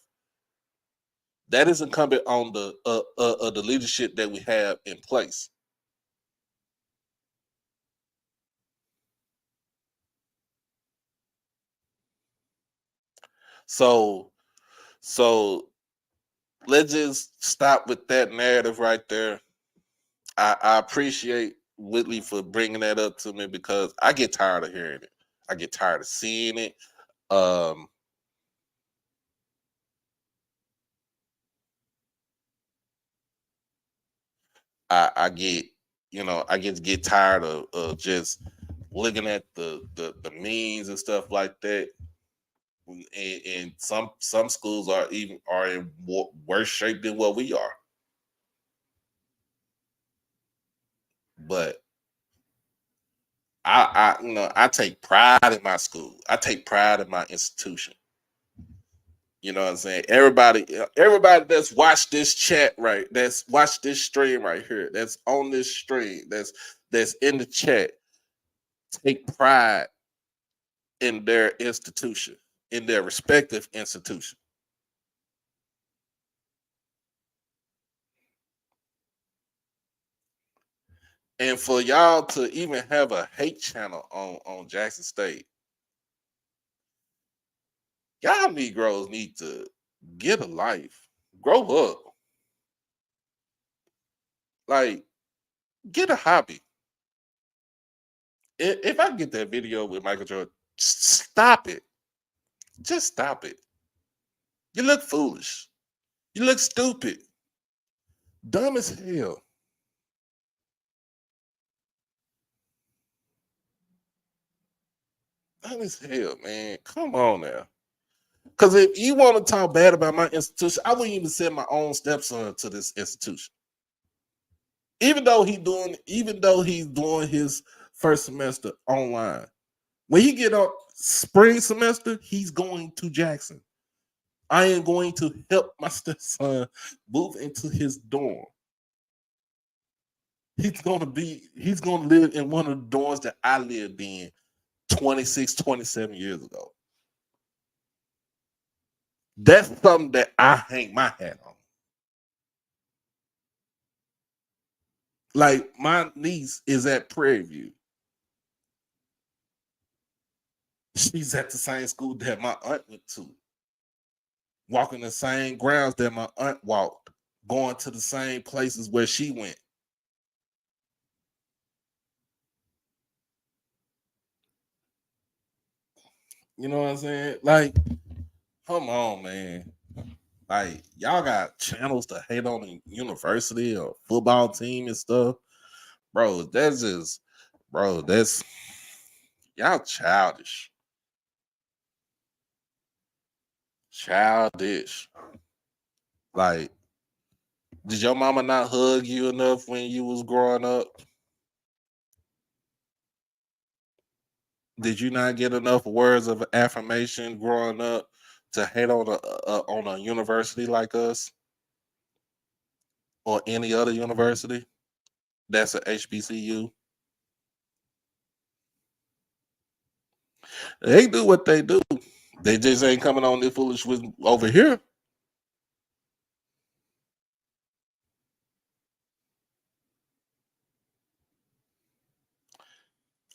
A: That is incumbent on the leadership that we have in place. So let's just stop with that narrative right there. I appreciate Whitley for bringing that up to me, because I get tired of hearing it. I get tired of seeing it. I get, I get tired of just looking at the memes and stuff like that. And some schools are in worse shape than what we are. But I take pride in my school. I take pride in my institution. You know what I'm saying? Everybody that's watched this chat, right, that's watched this stream right here, that's on this stream, that's in the chat, take pride in their institution, in their respective institution. And for y'all to even have a hate channel on Jackson State, y'all Negroes need to get a life, grow up, like, get a hobby. If I get that video with Michael Jordan, stop it. Just stop it. You look foolish. You look stupid. Dumb as hell. Dumb as hell, man. Come on now. Because if you want to talk bad about my institution, I wouldn't even send my own stepson to this institution. Even though he's doing his first semester online. When he get up spring semester, he's going to Jackson. I am going to help my stepson move into his dorm. He's gonna live in one of the dorms that I lived in 26, 27 years ago. That's something that I hang my hat on. Like my niece is at Prairie View. She's at the same school that my aunt went to, walking the same grounds that my aunt walked, going to the same places where she went. You know what I'm saying? Like, come on, man. Like, y'all got channels to hate on the university or football team and stuff. Bro, that's y'all childish. Childish. Like, did your mama not hug you enough when you was growing up? Did you not get enough words of affirmation growing up to hate on a university like us or any other university that's a HBCU? They do what they do. They just ain't coming on this foolish with over here.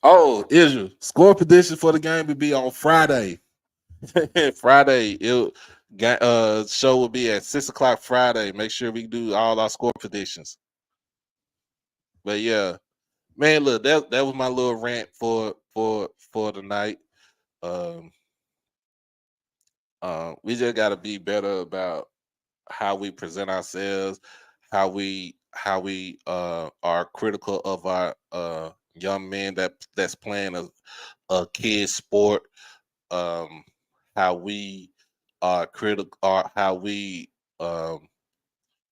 A: Oh, Israel. Score prediction for the game will be on Friday. Friday. Show will be at 6 o'clock Friday. Make sure we do all our score predictions. But yeah, man, look, that was my little rant for the night. Um, we just got to be better about how we present ourselves, how we are critical of our young men that's playing a kid sport. Um, how we are critical, or how we um,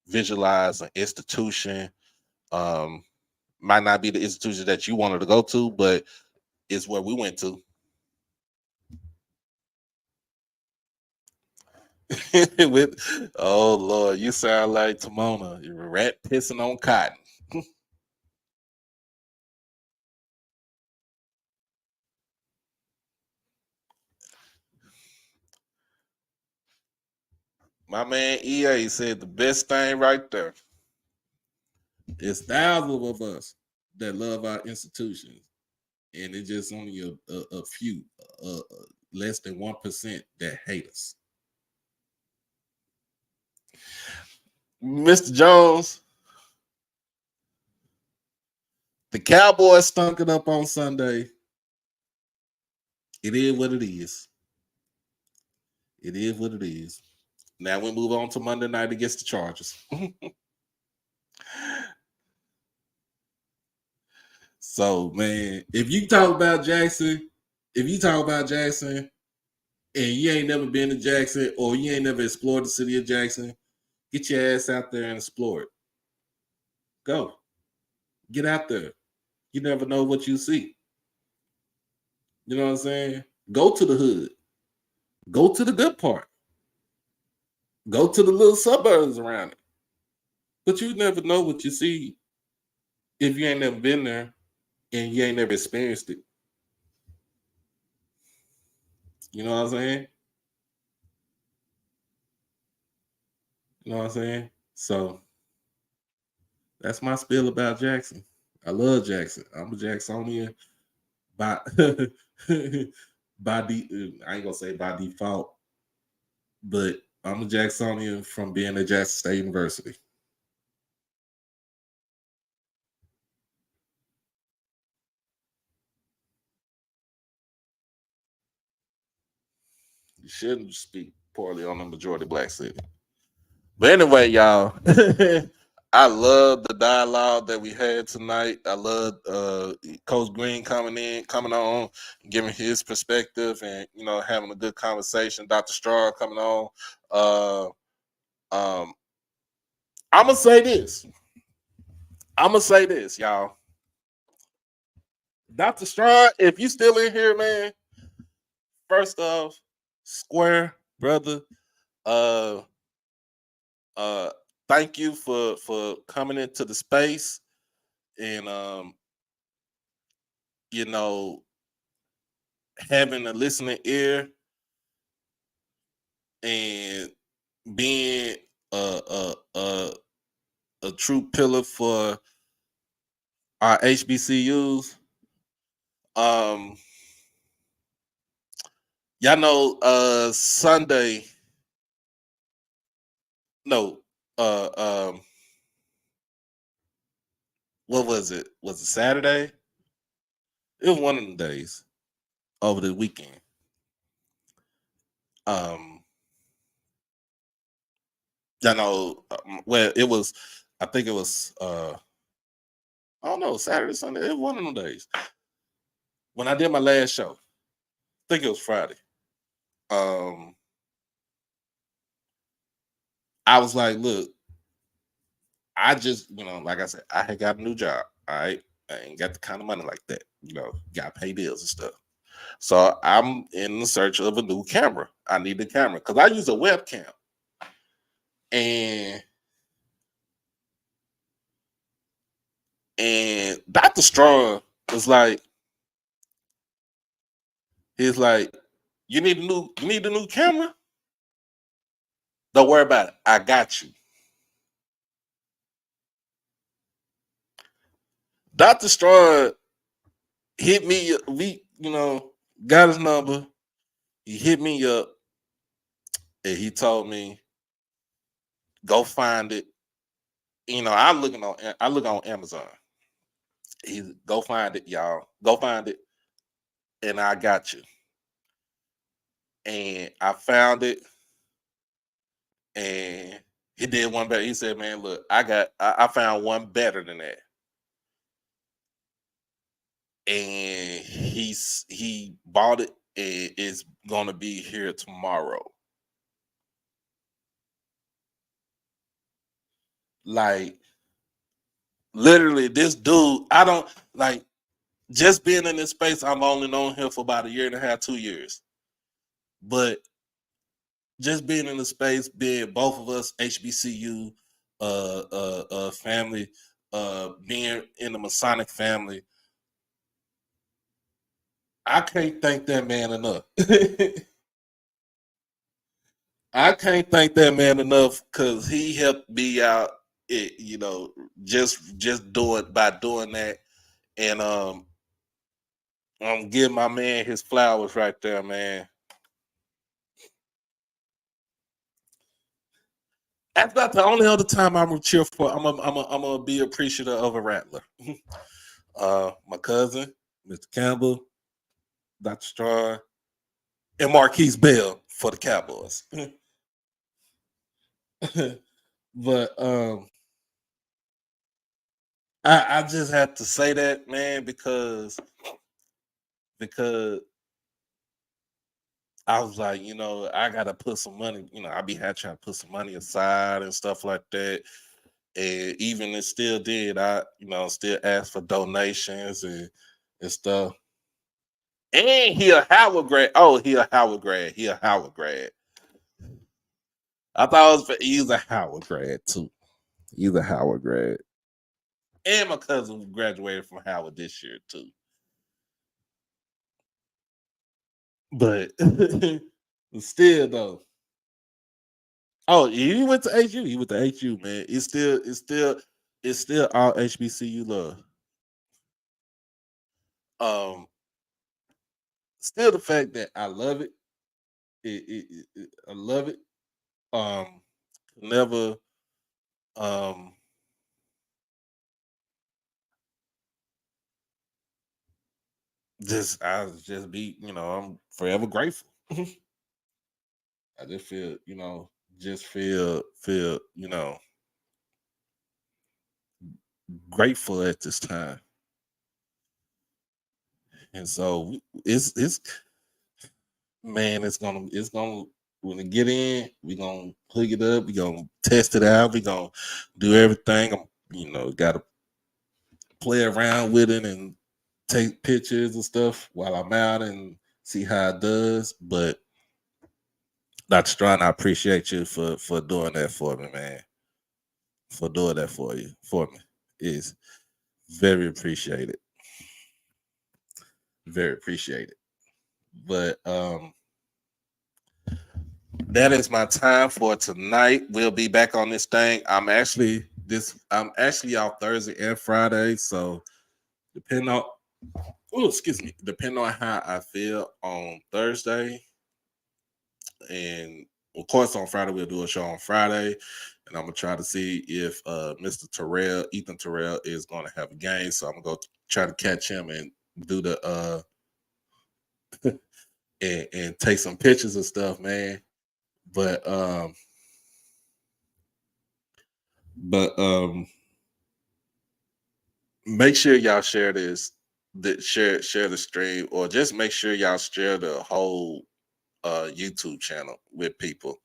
A: visualize an institution. Um, might not be the institution that you wanted to go to, but it's where we went to. With oh Lord, you sound like Timona. You're a rat pissing on cotton. My man EA said the best thing right there. It's thousands of us that love our institutions, and it's just only a few, less than 1% that hate us. Mr. Jones, the Cowboys stunk it up on Sunday. It is what it is. It is what it is. Now we move on to Monday night against the Chargers. So, man, if you talk about Jackson and you ain't never been to Jackson or you ain't never explored the city of Jackson, get your ass out there and explore it. Go. Get out there. You never know what you see. You know what I'm saying? Go to the hood. Go to the good part. Go to the little suburbs around it. But you never know what you see if you ain't never been there and you ain't never experienced it. You know what I'm saying? You know what I'm saying? So that's my spiel about Jackson. I love Jackson. I'm a Jacksonian by I ain't gonna say by default, but I'm a Jacksonian from being at Jackson State University. You shouldn't speak poorly on the majority black city. But anyway, y'all, I love the dialogue that we had tonight. I love Coach Green coming on, giving his perspective, and having a good conversation. Dr. Straw coming on. Uh, um, I'm gonna say this. Y'all. Dr. Straw, if you still in here, man, first off, square brother. Uh, uh, thank you for coming into the space and you know having a listening ear and being a true pillar for our HBCUs. Um, y'all know Sunday. No, uh, um, what was it? Was it Saturday? It was one of the days over the weekend. Um, y'all know. Well, it was. I think it was. I don't know. Saturday, Sunday. It was one of them days when I did my last show. I think it was Friday. Um, I was like, look, I just, like I said, I had got a new job. All right. I ain't got the kind of money like that. Got to pay bills and stuff. So I'm in the search of a new camera. I need a camera because I use a webcam. And Dr. Strong was like, he's like, you need a new camera? Don't worry about it. I got you. Dr. Strong hit me, got his number. He hit me up and he told me, go find it. I look on Amazon. He go find it, y'all. Go find it, and I got you. And I found it, and he did one better. He said, "Man, look, I found one better than that." And he bought it, and it's gonna be here tomorrow. Like literally, this dude, I don't like just being in this space. I've only known him for about a year and a half, 2 years, but just being in the space, being both of us HBCU family, being in the Masonic family, I can't thank that man enough. I can't thank that man enough because he helped me out. Just doing that, and I'm giving my man his flowers right there, man. That's not the only other time I'm gonna cheer for. I'm gonna be appreciative of a Rattler. My cousin, Mr. Campbell, Dr. Strawn, and Marquise Bell for the Cowboys. But I just have to say that, man, because I was like, I gotta put some money, I be had trying to put some money aside and stuff like that. And even it still did, I, still asked for donations and stuff. And he a Howard grad. Oh, he a Howard grad. He a Howard grad. I thought he's a Howard grad too. He's a Howard grad. And my cousin graduated from Howard this year too. But still though. Oh, he went to HU. He went to HU, man. It's still all HBCU love. Um, still the fact that I love it. I love it. Um, never um just I just be, I'm forever grateful. I just feel, just feel, grateful at this time. And so it's man, it's gonna when we get in, we're gonna hook it up, we're gonna test it out, we're gonna do everything. Gotta play around with it and take pictures and stuff while I'm out and see how it does. But Dr. Strong, I appreciate you for doing that for me, man. For doing that for me. Is very appreciated. Very appreciated. But that is my time for tonight. We'll be back on this thing. I'm actually off Thursday and Friday. So depending on depending on how I feel on Thursday. And of course on Friday we'll do a show on Friday. And I'm gonna try to see if Mr. Ethan Terrell is gonna have a game. So I'm gonna go try to catch him and do the and take some pictures and stuff, man. But make sure y'all share share the stream, or just make sure y'all share the whole YouTube channel with people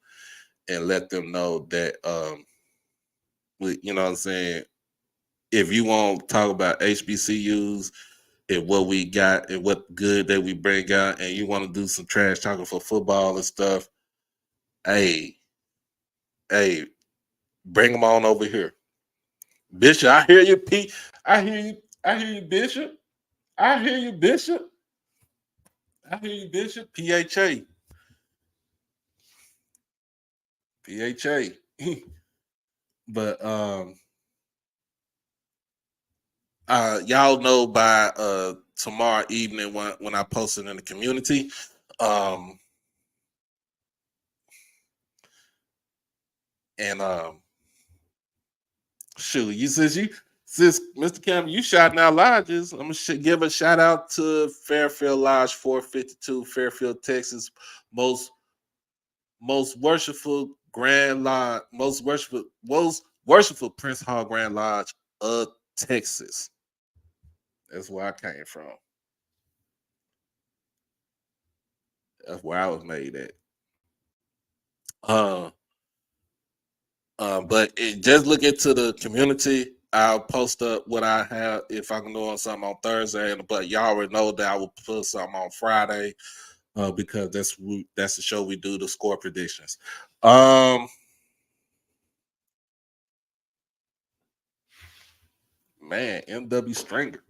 A: and let them know that you know what I'm saying. If you want to talk about HBCUs and what we got and what good that we bring out, and you want to do some trash talking for football and stuff, hey, bring them on over here. Bishop, I hear you, Pete. I hear you, Bishop. I hear you, Bishop. I hear you, Bishop. PHA. PHA. But y'all know by tomorrow evening when I post it in the community. Shoot, since Mr. Campbell, you shouting out lodges, I'm gonna give a shout out to Fairfield Lodge 452, Fairfield, Texas, most worshipful Grand Lodge, most worshipful Prince Hall Grand Lodge of Texas. That's where I came from. That's where I was made at. But just look into the community. I'll post up what I have if I can do something on Thursday. But y'all already know that I will put something on Friday because that's the show we do the score predictions. Man, MW Stringer.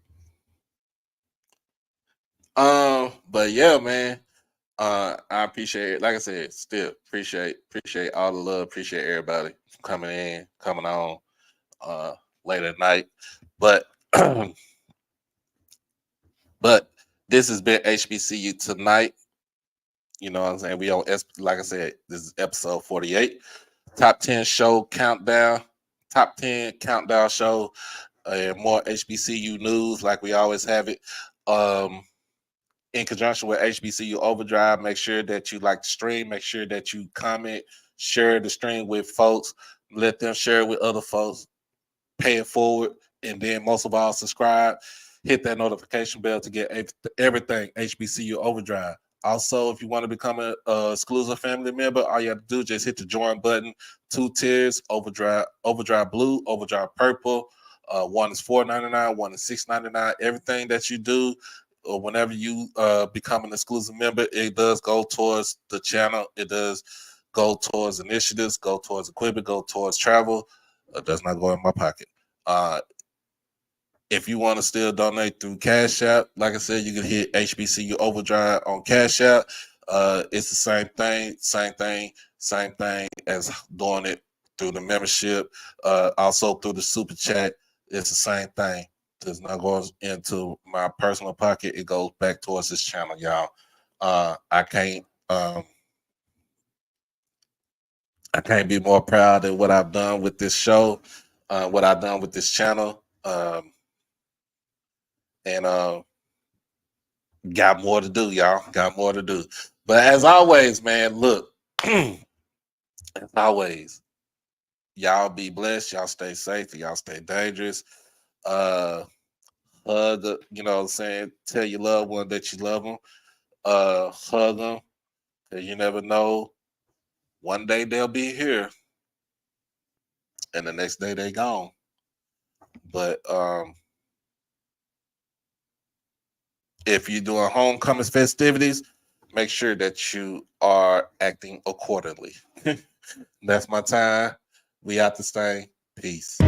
A: But yeah, man. I appreciate it. Like I said, still appreciate all the love, appreciate everybody coming on late at night. But but this has been HBCU tonight. You know what I'm saying? We on like I said, this is episode 48. Top 10 show countdown. Top 10 countdown show. And more HBCU news like we always have it. In conjunction with HBCU Overdrive, make sure that you like the stream, make sure that you comment, share the stream with folks, let them share it with other folks, pay it forward, and then most of all, subscribe, hit that notification bell to get everything HBCU Overdrive. Also, if you want to become an exclusive family member, all you have to do is just hit the join button. 2 tiers, Overdrive Blue, Overdrive Purple. One is $4.99, one is $6.99. Everything that you do, or whenever you become an exclusive member, it does go towards the channel. It does go towards initiatives, go towards equipment, go towards travel. Does not go in my pocket. If you want to still donate through Cash App, like I said, you can hit HBCU Overdrive on Cash App. It's the same thing as doing it through the membership. Also through the super chat, it's the same thing. Does not go into my personal pocket. It goes back towards this channel, y'all. I can't be more proud of what I've done with this show, what I've done with this channel, and got more to do, y'all. Got more to do. But as always, man, look, As always, y'all be blessed. Y'all stay safe. Y'all stay dangerous. Hug, you know what I'm saying? Tell your loved one that you love them. Hug them. Cause you never know. One day they'll be here, and the next day they gone. But if you're doing homecoming festivities, make sure that you are acting accordingly. That's my time. We out this thing. Peace.